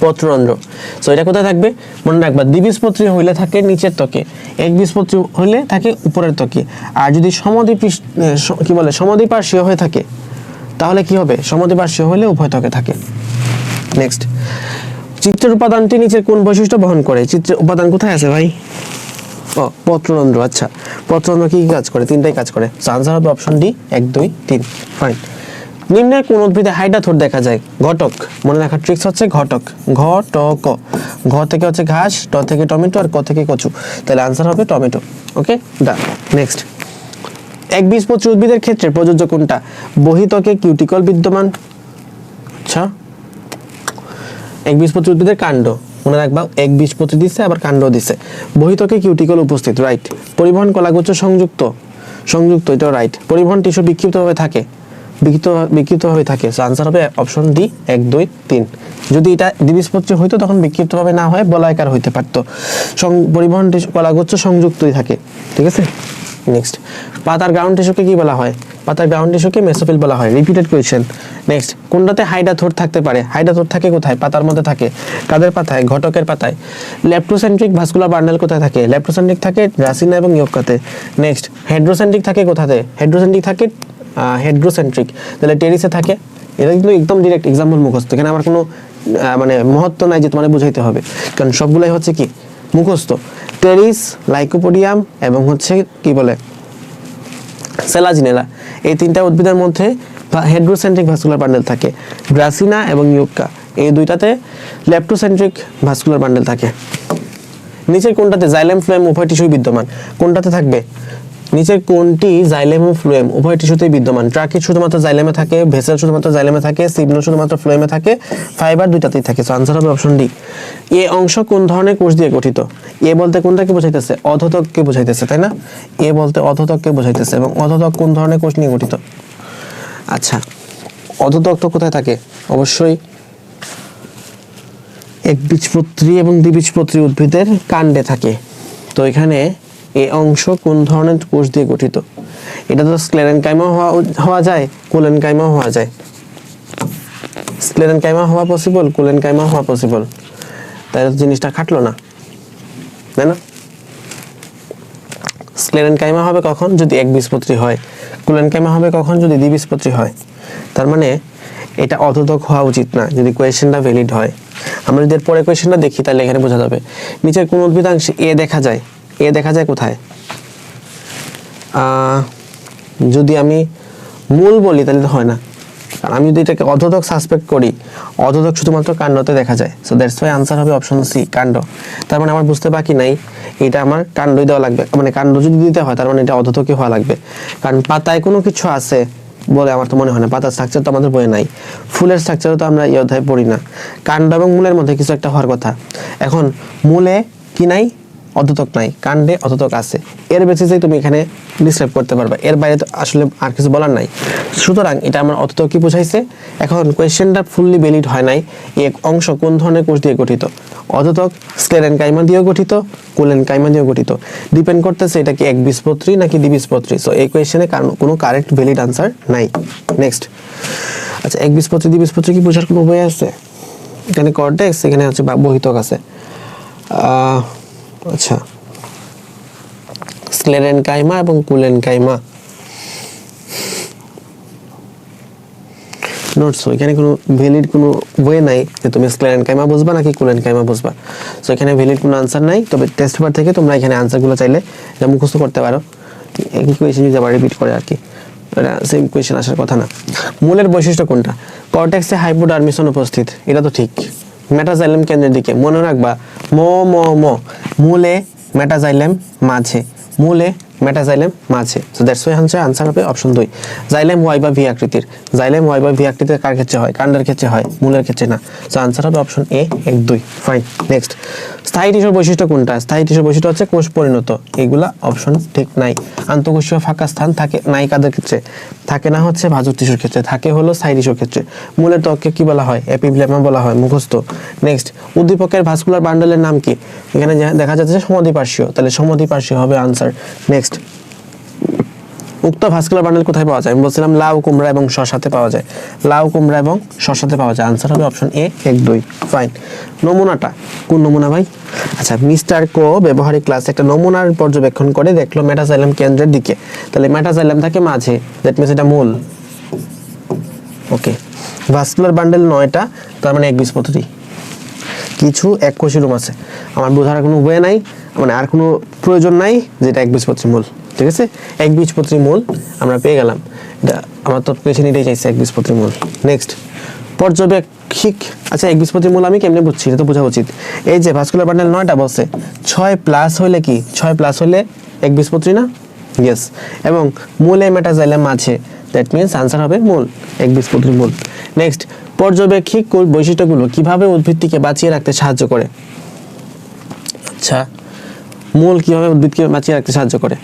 Speaker 1: পত্ররন্ধ্র। সো এটা কোথায় থাকবে? মনে রাখবা, দ্বিবীজপত্রী হইলে থাকে নিচের ত্বকে, একবীজপত্রী হইলে থাকে উপরের ত্বকে। আর যদি সমদ্বিপার্শ্বীয় হয়ে থাকে তাহলে কি হবে? সমদ্বিপার্শ্বীয় হলে উভয় ত্বকে থাকে। নেক্সট, চিত্রের উপাদানটি নিচের কোন বৈশিষ্ট্য বহন করে? চিত্রের উপাদান কোথায় আছে ভাই? ও, পত্ররন্ধ্র। আচ্ছা, পত্ররন্ধ্র কি কি কাজ করে? তিনটাই কাজ করে। সো আনসার হবে অপশন ডি 1 2 3। ফাইন। নিম্নের কোন উদ্ভিদে হাইড্রাথোর দেখা যায়? ঘটক। মনে রাখার ট্রিক্স হচ্ছে ঘটক, ঘটক। ঘ থেকে হচ্ছে ঘাস, ট থেকে টমেটো, আর ক থেকে কচু। তাহলে আনসার হবে টমেটো। ওকে, ডান। নেক্সট, একবীজপত্রী উদ্ভিদের ক্ষেত্রে প্রযোজ্য কোনটা? বহিত্বকে কিউটিকল বিদ্যমান। আচ্ছা, একবীজপত্রী উদ্ভিদের কাণ্ড, মনে রাখবা একবীজপত্রী দিচ্ছে আবার কাণ্ড দিচ্ছে। বহিত্বকে কিউটিকল উপস্থিত, রাইট। পরিবহন কলাগুচ্ছ সংযুক্ত, এটাও রাইট। পরিবহন টিস্যু বিক্ষিপ্তভাবে থাকে, বিক্ষিপ্তভাবে থাকে। সো আনসার হবে অপশন ডি 1 2 3। যদি এটা দ্বিবীজপত্রী হইতো তখন বিক্ষিপ্তভাবে না হয় বলয়াকার হইতে পারতো। পরিবহন টিস্যু কলাগুচ্ছ সংযুক্তই থাকে, ঠিক আছে। নেক্সট, পাতার গ্রাউন্ড টিস্যুকে কি বলা হয়? পাতার গ্রাউন্ড টিস্যুকে মেসোফিল বলা হয়। Repeated question. নেক্সট, কোনটাতে হাইড্রাথোর থাকতে পারে? হাইড্রাথোর থাকে কোথায়? পাতার মধ্যে থাকে। কাদের পাতায়? ঘটকের পাতায়। লেপ্টোসেন্ট্রিক ভাস্কুলার বান্ডেল কোথায় থাকে? লেপ্টোসেন্ট্রিক থাকে গ্রাসিনা এবং ইয়োক্কাতে। নেক্সট, হেড্রোসেন্ট্রিক থাকে কোথাতে? হেড্রোসেন্ট্রিক থাকে হেড্রোসেন্ট্রিক, তাহলে টেরিসে থাকে। এটা কিন্তু একদম ডিরেক্ট এক্সাম্পল মুখস্থ, এখানে আমার কোনো মানে মহত্ব নাই যে তোমার বুঝাইতে হবে, কারণ সবগুলাই হচ্ছে কি মুখস্থ। টেরিস, লাইকোপোডিয়াম এবং হচ্ছে কি বলে সেলাজিনেলা, এই তিনটা উদ্ভিদের মধ্যে হেড্রোসেন্ট্রিক ভাস্কুলার বান্ডেল থাকে। গ্রাসিনা এবং ইউক্কা এই দুইটাতে লেপ্টোসেন্ট্রিক ভাস্কুলার বান্ডেল থাকে। নিচের কোনটাতে জাইলেম ফ্লোয়েম উভয় টিস্যুই বিদ্যমান? কোনটাতে থাকবে? নিচের কোনটি জাইলেম ও ফ্লোয়েম উভয় টিস্যুতেই বিদ্যমান? ট্রাকিট শুধুমাত্র জাইলেমে থাকে, ভেসেল শুধুমাত্র জাইলেমে থাকে, সিবনো শুধুমাত্র ফ্লোয়েমে থাকে, ফাইবার দুইটাতেই থাকে। সো আনসার হবে অপশন ডি। এ অংশ কোন ধরনের কোষ দিয়ে গঠিত? এ বলতে কোনটাকে বোঝাইতেছে? অধতককে বোঝাইতেছে, তাই না? এ বলতে অধতককে বোঝাইতেছে, এবং অধতক কোন ধরনের কোষ নিয়ে গঠিত? আচ্ছা, অধতক তো কোথায় থাকে? অবশ্যই একবীজপত্রী এবং দ্বিবীজপত্রী উদ্ভিদের কাণ্ডে থাকে। তো এখানে এই অংশ কোন ধরনের কোষ দিয়ে গঠিত? এটা তো স্ক্লেরেনকাইমা হওয়া যায়, কোলেনকাইমা হওয়া যায়। স্ক্লেরেনকাইমা হওয়া পসিবল, কোলেনকাইমা হওয়া পসিবল। তাহলে জিনিসটা খাটলো না, তাই না? স্ক্লেরেনকাইমা হবে কখন? যদি একবীজপত্রী হয়। কোলেনকাইমা হবে কখন? যদি দ্বিবীজপত্রী হয়। তার মানে এটা অধতক হওয়া উচিত না যদি কোয়েশ্চেনটা ভ্যালিড হয়। আমরা যদি পরে কোয়েশ্চেনটা দেখি তাহলে এখানে বোঝা যাবে। নিচের কোন উদ্ভিদাংশে এ দেখা যায়? এ দেখা যায় কোথায়? যদি আমি মূল বলি তাহলে তো হয় না, কারণ আমি যদি এটাকে অধতক সাসপেক্ট করি, অধতক শুধুমাত্র কাণ্ডতে দেখা যায়। সো দ্যাটস ওয়াই আনসার হবে অপশন সি, কাণ্ড। তার মানে আমার বুঝতে বাকি নাই, এটা আমার কাণ্ডই দেওয়া লাগবে, মানে কাণ্ড যদি দিতে হয় তার মানে এটা অধতকই হওয়া লাগবে। কারণ পাতায় কোনো কিছু আছে বলে আমার তো মনে হয় না, পাতার স্ট্রাকচার তো আমাদের বইয়ে নাই, ফুলের স্ট্রাকচারও তো আমরা এই অধ্যায়ে পড়ি না। কাণ্ড এবং মূলের মধ্যে কিছু একটা হওয়ার কথা। এখন মূলে কি নাই? অধতক নাই, কাণ্ডে অধতক আছে। এর বেসিসেই তুমি এখানে ডিসক্রাইব করতে পারবে, এর বাইরে তো আসলে আর কিছু বলার নাই। সুতরাং এটা আমার অধতক কি বোঝাইছে। এখন কোয়েশ্চেনটা ফুললি ভ্যালিড হয় নাই। এক অংশ কোন ধরনের কোষ দিয়ে গঠিত? অধতক স্ক্লেরেনকাইমা দিয়ে গঠিত, কোলেনকাইমা দিয়ে গঠিত। ডিপেন্ড করতেছে এটা কি একবীজপত্রী নাকি দ্বিবীজপত্রী। সো এই কোয়েশ্চেনে কোনো কারেক্ট ভ্যালিড আনসার নাই। নেক্সট, আচ্ছা, একবীজপত্রী দ্বিবীজপত্রী কি বোঝার কোনো বই আছে? এখানে কর্টেক্স, এখানে হচ্ছে বহিত্বক আছে। আচ্ছা, স্ক্লেরেনকাইমা এবং কোলেনকাইমা নোটস, এখানে কোনো ভ্যালিড কোনো ওয়ে নাই যে তুমি স্ক্লেরেনকাইমা বুঝবা নাকি কোলেনকাইমা বুঝবা। সো এখানে ভ্যালিড কোনো আনসার নাই, তবে টেস্ট পেপার থেকে তোমরা এখানে আনসারগুলো চাইলে এটা মুখস্থ করতে পারো। একই কোয়েশ্চেন যদি আবার রিপিট করে আর কি, এটা সেম কোয়েশ্চেন আসার কথা না। মূলের বৈশিষ্ট্য কোনটা? কর্টেক্সে হাইপোডারমিস অনুপস্থিত, এটা তো ঠিক। মেটাজাইলেম কেন্দ্রের দিকে, মনে রাখবা মূলে মেটাজাইলেম মাঝে, মূলে মেটাজাইলেম মাঝে। সো দ্যাটস ওয়াই আনসার হবে অপশন 2। জাইলেম ওয়াই বা ভি আকৃতির, জাইলেম ওয়াই বা ভি আকৃতির কার ক্ষেত্রে হয়? কাণ্ডের ক্ষেত্রে হয়, মূলের ক্ষেত্রে না। সো আনসার হবে অপশন এ 1 2। ফাইন। নেক্সট, স্থায়ী টিস্যুর বৈশিষ্ট্য কোনটা? স্থায়ী টিস্যুর বৈশিষ্ট্য হচ্ছে কোষ পরিণত, এগুলা অপশন ঠিক নাই। আন্তঃকোষীয় ফাঁকা স্থান থাকে নাই কাদের ক্ষেত্রে? থাকে না হচ্ছে ভাজক টিস্যুর ক্ষেত্রে, থাকে হলো স্থায়ী টিস্যুর ক্ষেত্রে। মূলের ত্বককে কি বলা হয়? এপিব্লেমা বলা হয়, মুখস্থ। নেক্সট, উদ্দীপকের ভাস্কুলার বান্ডেলের নাম কি? এখানে দেখা যাচ্ছে সমদ্বিপার্শ্বীয়, তাহলে সমদ্বিপার্শ্বীয় হবে আনসার। নেক্সট, উক্ত ভাস্কুলার বান্ডেল কোথায় পাওয়া যায়? আমি বলছিলাম লাউ, কুমড়া এবং শসাতে পাওয়া যায়, লাউ, কুমড়া এবং শসাতে পাওয়া যায়। আনসার হবে অপশন এ 1 2। ফাইন। নমুনাটা কোন নমুনা ভাই? আচ্ছা, মিস্টার কো ব্যবহারিক ক্লাসে একটা নমুনার পর্যবেক্ষণ করে দেখলো মেটাজাইলাম কেন্দ্রের দিকে, তাহলে মেটাজাইলাম থাকে মাঝে, দ্যাট মিনস এটা মূল। ওকে, ভাস্কুলার বান্ডেল 9টা, তার মানে একবীজপত্রী। কিছু এককোষী রুম আছে, আমার বোঝার কোনো ওয়ে নাই, মানে আর কোনো প্রয়োজন নাই, যেটা একবীজপত্রী মূল। ঠিক আছে, একবীজপত্রী মূল আমরা পেয়ে গেলাম, এটা আমার তো কোয়েশ্চেন এটাই চাইছে, একবীজপত্রী মূল। নেক্সট, পর্যবেক্ষিক। আচ্ছা, একবীজপত্রী মূল আমি কেমনে বুঝছি, এটা তো বোঝা উচিত। এই যে ভাস্কুলার বান্ডেল 9টা বলছে, 6+ হইলে কি? 6+ হইলে একবীজপত্রী না? ইয়েস। এবং মূলে মেটাজাইলাম মাঝে, দ্যাট মিনস আনসার হবে মূল, একবীজপত্রী মূল। নেক্সট, পর্যবেক্ষিক বৈশিষ্ট্যগুলো কিভাবে উদ্ভিদটিকে বাঁচিয়ে রাখতে সাহায্য করে? আচ্ছা, মূল কিভাবে উদ্ভিদকে বাঁচিয়ে রাখতে সাহায্য করে?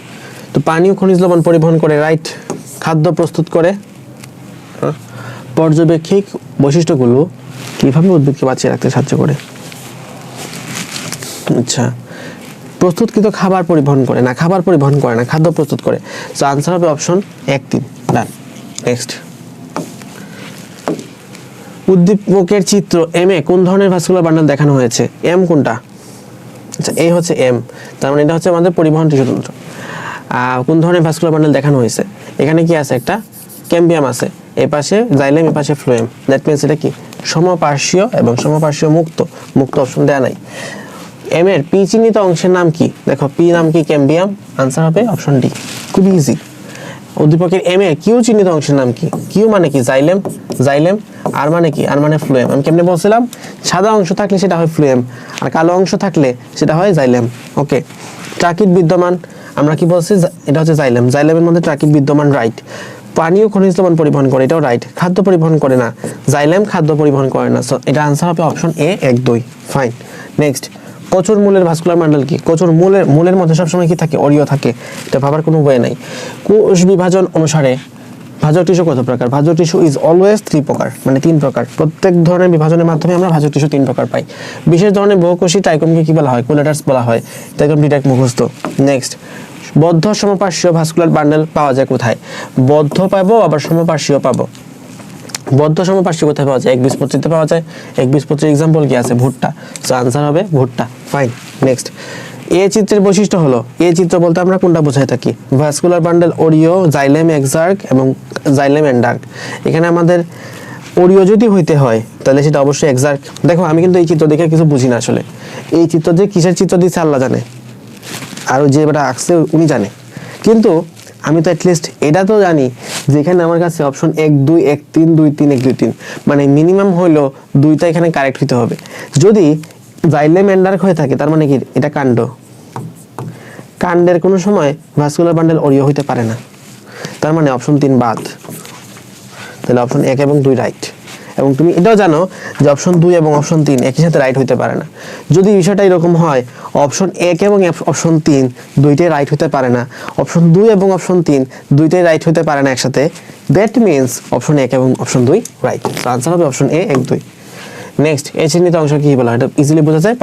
Speaker 1: তো পানি ও খনিজ লবণ পরিবহন করে, রাইট। খাদ্য প্রস্তুত করে। পর্যবেক্ষিক বৈশিষ্ট্যগুলো কিভাবে উদ্ভিদকে বাঁচিয়ে রাখতে সাহায্য করে? আচ্ছা, প্রস্তুতকৃত খাবার পরিবহন করে না, খাবার পরিবহন করে না, খাদ্য প্রস্তুত করে। সো আনসার হবে অপশন 1 3। ডান। নেক্সট, উদ্দীপকের চিত্র এম এ কোন ধরনের ভাস্কুলার বান্ডেল দেখানো হয়েছে? এম কোনটা? আচ্ছা, এই হচ্ছে এম, তার মানে এটা হচ্ছে আমাদের পরিবহন টিস্যুতন্ত্র। কোন ধরনের ভাস্কুলার বান্ডেল দেখানো হয়েছে? এখানে কি আছে? একটা ক্যাম্বিয়াম আছে, এই পাশে জাইলেম, এই পাশে ফ্লোয়েম, দ্যাট মিনস এটা কি সমপার্শ্বীয় এবং সমপার্শ্বীয় মুক্ত। মুক্ত অপশন দেয়া নাই। এম এর পি চিহ্নিত অংশের নাম কি? দেখো, পি নাম কি? ক্যাম্বিয়াম। আনসার হবে অপশন ডি, খুব ইজি। উদ্দীপকের এম এর কিউ চিহ্নিত অংশের নাম কি? কিউ মানে কি? Xylem, xylem. আর মানে কি? আর মানে ফ্লোয়েম। আমি কেমনে বলছিলাম, সাদা অংশ থাকলে সেটা হয় ফ্লোয়েম, আর কালো অংশ থাকলে সেটা হয় জাইলেম। ওকে, ট্রাকিট বিদ্যমান, আমরা কি বলছি? এটা হচ্ছে জাইলেম, জাইলেমের মধ্যে ট্রাকিট বিদ্যমান, রাইট। পানি ও খনিজ লবণ পরিবহন করে, এটাও রাইট। খাদ্য পরিবহন করে না, জাইলেম খাদ্য পরিবহন করে না। সো এটা আনসার হবে অপশন এ 1 2। ফাইন। নেক্সট, কচুর মূলের ভাস্কুলার বান্ডেল কি? কচুর মূলের মধ্যে সবসময় কি থাকে? অরিও থাকে, এটা ভাবার কোনো উপায় নাই। কোষ বিভাজন অনুসারে ভাজক টিস্যু কত প্রকার? ভাজক টিস্যু ইজ অলওয়েজ 3 প্রকার, মানে 3 প্রকার। প্রত্যেক ধরনের বিভাজনের মাধ্যমে আমরা ভাজক টিস্যু 3 প্রকার পাই। বিশেষ ধরনের বহুকোষী টাইকমকে কি বলা হয়? কোলেটার্স বলা হয়। টাইকম ডিটেক্ট মুখস্থ। নেক্সট, বদ্ধ সমপার্শ্বীয় ভাস্কুলার বান্ডেল পাওয়া যায় কোথায়? বদ্ধ পাবো, আবার সমপার্শ্বীয় পাবো। বদ্ধ সমপার্শ্বীয় কোথায় পাওয়া যায়? একবীজপত্রীতে পাওয়া যায়। একবীজপত্রীর এক্সাম্পল কি আছে? ভুট্টা। সো আনসার হবে ভুট্টা। ফাইন। নেক্সট, এ চিত্রের বৈশিষ্ট্য হলো, এ চিত্র বলতে আমরা কোনটা বোঝাই থাকি? ভাস্কুলার বান্ডেল ওরিও, জাইলেম এক্সার্ক এবং জাইলেম এন্ডার্ক। এখানে আমাদের ওরিও যদি হইতে হয় তাহলে সেটা অবশ্যই এক্সার্ক। দেখো, আমি কিন্তু এই চিত্র দেখে কিছু বুঝি না আসলে, এই চিত্র যে কিসের চিত্র দিচ্ছে আল্লাহ জানে, আর যে এটা আঁকছে উনি জানে, কিন্তু আমি তো অ্যাটলিস্ট এটা তো জানি যে এখানে আমার কাছে অপশন 1 2 1 3 2 3 1 2 3, মানে মিনিমাম হইলো 2টা এখানে কারেক্ট হতে হবে। যদি জাইলেম এন্ডার্ক হয়ে থাকে তার মানে কি এটা কাণ্ড, কাণ্ডের কোনো সময় ভাস্কুলার বান্ডেল ওরিও হইতে পারে না, তার মানে অপশন 3 বাদ। তাহলে অপশন 1 এবং 2 রাইট। এবং তুমি এটাও জানো যে অপশন 2 এবং অপশন 3 একই সাথে রাইট হইতে পারে না। যদি বিষয়টা এরকম হয়, অপশন 1 এবং অপশন 3 দুইটাই রাইট হতে পারে না, অপশন 2 এবং অপশন 3 দুইটাই রাইট হতে পারে না একসাথে, দ্যাট মিনস অপশন 1 এবং অপশন 2 রাইট। তো আনসার হবে অপশন এ 1 2। নেক্সট, এই চিহ্নিত অংশ কি বলা হয়? এটা ইজিলি বোঝা যায়,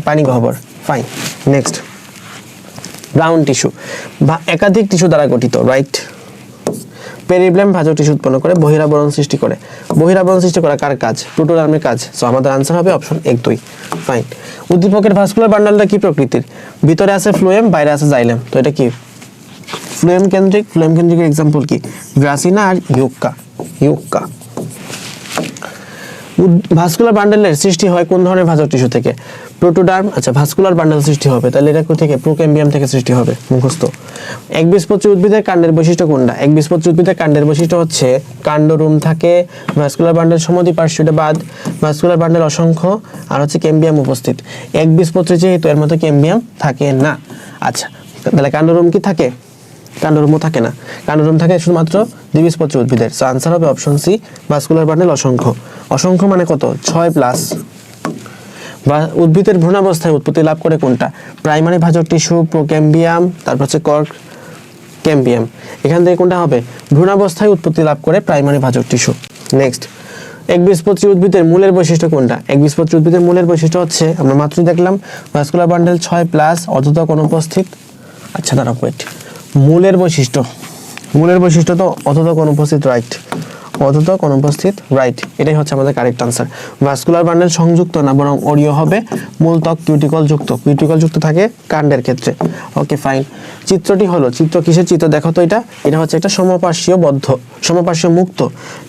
Speaker 1: পানি গহ্বর। ফাইন। নেক্সট, ব্রাউন টিস্যু বা একাধিক টিস্যু দ্বারা গঠিত, রাইট। পেরিব্লেম ভাজক টিস্যু উৎপন্ন করে, বহিরাবরণ সৃষ্টি করে। বহিরাবরণ সৃষ্টি করা কার কাজ? প্লুটোডার্মের কাজ। সো আমাদের আনসার হবে অপশন 1 2। ফাইন। উদ্দীপকের ভাস্কুলার বান্ডেলটা কি প্রকৃতির? ভিতরে আছে ফ্লোয়েম, বাইরে আছে জাইলেম। তো এটা কি ফ্লোয়েম কেন্দ্রিক? ফ্লোয়েম কেন্দ্রিকের এক্সাম্পল কি? গ্রাসিনা আর ইউক্কা। ইউক্কা। ভাস্কুলার বান্ডেলের সৃষ্টি হয় কোন ধরনের ভাজক টিস্যু থেকে? প্রোটোডার্ম, আচ্ছা ভাস্কুলার বান্ডেল সৃষ্টি হবে, তাহলে এটা কোথা থেকে? প্রোক্যাম্বিয়াম থেকে সৃষ্টি হবে, মুখস্থ। একবীজপত্রী উদ্ভিদের কাণ্ডের বৈশিষ্ট্য কোনটা? একবীজপত্রী উদ্ভিদের কাণ্ডের বৈশিষ্ট্য হচ্ছে কাণ্ডরুম থাকে, ভাস্কুলার বান্ডেল সমদ্বিপার্শ্বীয়, এটা বাদ, ভাস্কুলার বান্ডেল অসংখ্য, আর হচ্ছে ক্যাম্বিয়াম উপস্থিত। একবীজপত্রী যেহেতু এর মধ্যে ক্যাম্বিয়াম থাকে না। আচ্ছা তাহলে কাণ্ডরুম কি থাকে? কাণ্ডরুমও থাকে না, কাণ্ডরুম থাকে শুধুমাত্র দ্বিবীজপত্রী উদ্ভিদের। সো আনসার হবে অপশন সি, ভাস্কুলার বান্ডেল অসংখ্য। অসংখ্য মানে কত? 6+। বা উদ্ভিদের ভ্রূণাবস্থায় উৎপত্তি লাভ করে কোনটা? প্রাইমারি ভাজক টিস্যু, প্রোক্যাম্বিয়াম, তারপর হচ্ছে কর্ক ক্যাম্বিয়াম। এখান থেকে কোনটা হবে? ভ্রূণাবস্থায় উৎপত্তি লাভ করে প্রাইমারি ভাজক টিস্যু। নেক্সট, একবীজপত্রী উদ্ভিদের মূলের বৈশিষ্ট্য কোনটা? একবীজপত্রী উদ্ভিদের মূলের বৈশিষ্ট্য হচ্ছে আমরা মাত্র দেখলাম ভাস্কুলার বান্ডেল 6+, অর্ধতক অনুপস্থিত। আচ্ছা দাঁড়াও, ওয়েট, মূলের বৈশিষ্ট্য, মূলের বৈশিষ্ট্য তো অর্ধতক অনুপস্থিত, রাইট, অর্ধতক অনুপস্থিত, রাইট, এটাই হচ্ছে আমাদের কারেক্ট আনসার। ভাস্কুলার বান্ডেল সংযুক্ত না, বরং অরীয় হবে, মূল ত্বক কিউটিকল যুক্ত, কিউটিকল যুক্ত থাকে কাণ্ডের ক্ষেত্রে। Okay fine. চিত্রটি হলো, চিত্র কিসের চিত্র দেখো তো? এটা হচ্ছে একটা সমপার্শ্বীয় বদ্ধ, সমপার্শ্বীয় মুক্ত,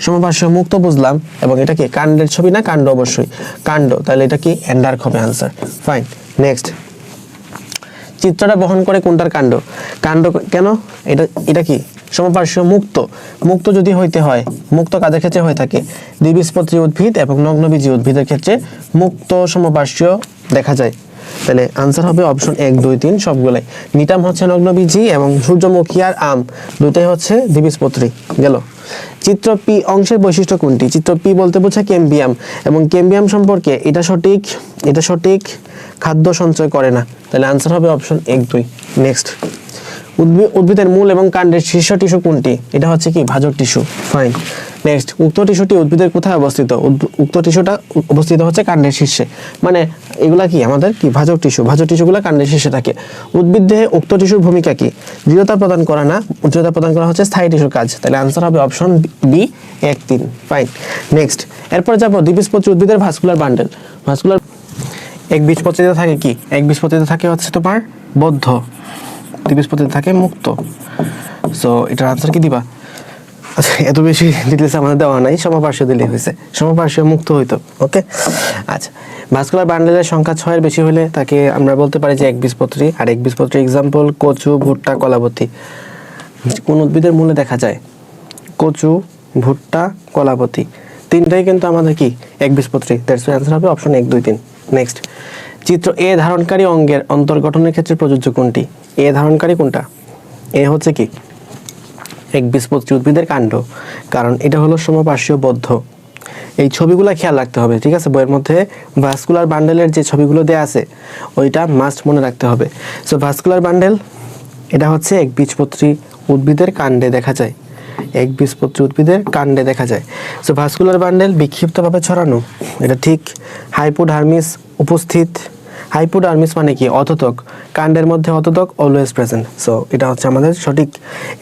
Speaker 1: সমপার্শ্বীয় মুক্ত বুঝলাম, এবং এটা কি কাণ্ডের ছবি না? কাণ্ড, অবশ্যই কাণ্ড, তাহলে এটা কি এন্ডার্ক হবে আনসার। ফাইন। নেক্সট, চিত্রটা বহন করে কোনটার কাণ্ড? কাণ্ড কেন? এটা কি সমপার্শ্বীয় মুক্ত? মুক্ত যদি হইতে হয়, মুক্ত কাদের ক্ষেত্রে হয়ে থাকে? দ্বিবীজপত্রী উদ্ভিদ এবং নগ্নবীজী উদ্ভিদের ক্ষেত্রে মুক্ত সমপার্শ্বীয় দেখা যায়। তাহলে আনসার হবে অপশন 1, 2, 3 সবগুলাই। নিটাম হচ্ছে নগ্নবীজী এবং সূর্যমুখী আর আম দুইটাই হচ্ছে দ্বিবীজপত্রী। গেল। চিত্র পি অংশের বৈশিষ্ট্য কোনটি? চিত্র পি বলতে বোঝায় ক্যাম্বিয়াম, এবং ক্যাম্বিয়াম সম্পর্কে এটা সঠিক খাদ্য সঞ্চয় করে না, তাহলে আনসার হবে অপশন 1, 2। নেক্সট, উদ্ভিদের মূল এবং কাণ্ডের শীর্ষ টিস্যু কোনটি? এটা হচ্ছে কি ভাজক টিস্যু। ফাইন। নেক্সট, উক্ত টিস্যুটি উদ্ভিদের কোথায় অবস্থিত? উক্ত টিস্যুটা অবস্থিত হচ্ছে কাণ্ডের শীর্ষে, মানে এগুলা কি আমাদের কি ভাজক টিস্যু, ভাজক টিস্যুগুলো কাণ্ডের শীর্ষে থাকে। উদ্ভিদ দেহে উক্ত টিস্যুর ভূমিকা কি? দৃঢ়তা প্রদান করা না, দৃঢ়তা প্রদান করা হচ্ছে স্থায়ী টিস্যুর কাজ, তাহলে আনসার হবে অপশন বি, 1, 3। ফাইন। নেক্সট, এরপরে যাবো দ্বিবীজপত্রী উদ্ভিদের ভাস্কুলার বান্ডেল। ভাস্কুলার একবীজপত্রীতে থাকে কি? একবীজপত্রীতে থাকে হচ্ছে তোমার বদ্ধ, দ্বিবীজপত্রীতে থাকে মুক্ত। সো এটার আনসার কি দিবা? আচ্ছা এত বেশি ডিটেলস আমাদের দেওয়া নাই, সমপার্শ্বীয় দিলেই হয়েছে, সমপার্শ্বীয় মুক্ত হইতো। ওকে আচ্ছা, ভাস্কুলার বান্ডেলের সংখ্যা 6-এর বেশি হলে তাকে আমরা বলতে পারি যে একবীজপত্রী। আর একবীজপত্রী এক্সাম্পল কচু, ভুট্টা, কলাবতী। কোন উদ্ভিদের মূলে দেখা যায়? কচু, ভুট্টা, কলাবতী, তিনটাই কিন্তু আমাদের কি একবীজপত্রী। দ্যাটস ওয়াই আনসার হবে অপশন 1, 2, 3। নেক্সট, চিত্র এ ধারণকারী অঙ্গের অন্তর্গঠনের ক্ষেত্রে প্রযোজ্য কোনটি? এ ধারণকারী কোনটা? এ হচ্ছে কি একবীজপত্রী উদ্ভিদের কাণ্ড, কারণ এটা হলো সমপার্শ্বীয় বদ্ধ। এই ছবিগুলো খেয়াল রাখতে হবে, ঠিক আছে? বইয়ের মধ্যে ভাস্কুলার বান্ডেলের যে ছবিগুলো দেয়া আছে ওইটা মাস্ট মনে রাখতে হবে। সো ভাস্কুলার বান্ডেল এটা হচ্ছে একবীজপত্রী উদ্ভিদের কাণ্ডে দেখা যায়, একবীজপত্রী উদ্ভিদের কাণ্ডে দেখা যায়। সো ভাস্কুলার বান্ডেল বিক্ষিপ্তভাবে ছড়ানো, এটা ঠিক। হাইপোডার্মিস উপস্থিত, হাইপোডার্মিস মানে কি? অধতক, কাণ্ডের মধ্যে অধতক অলওয়েজ প্রেজেন্ট। সো এটা হচ্ছে আমাদের সঠিক।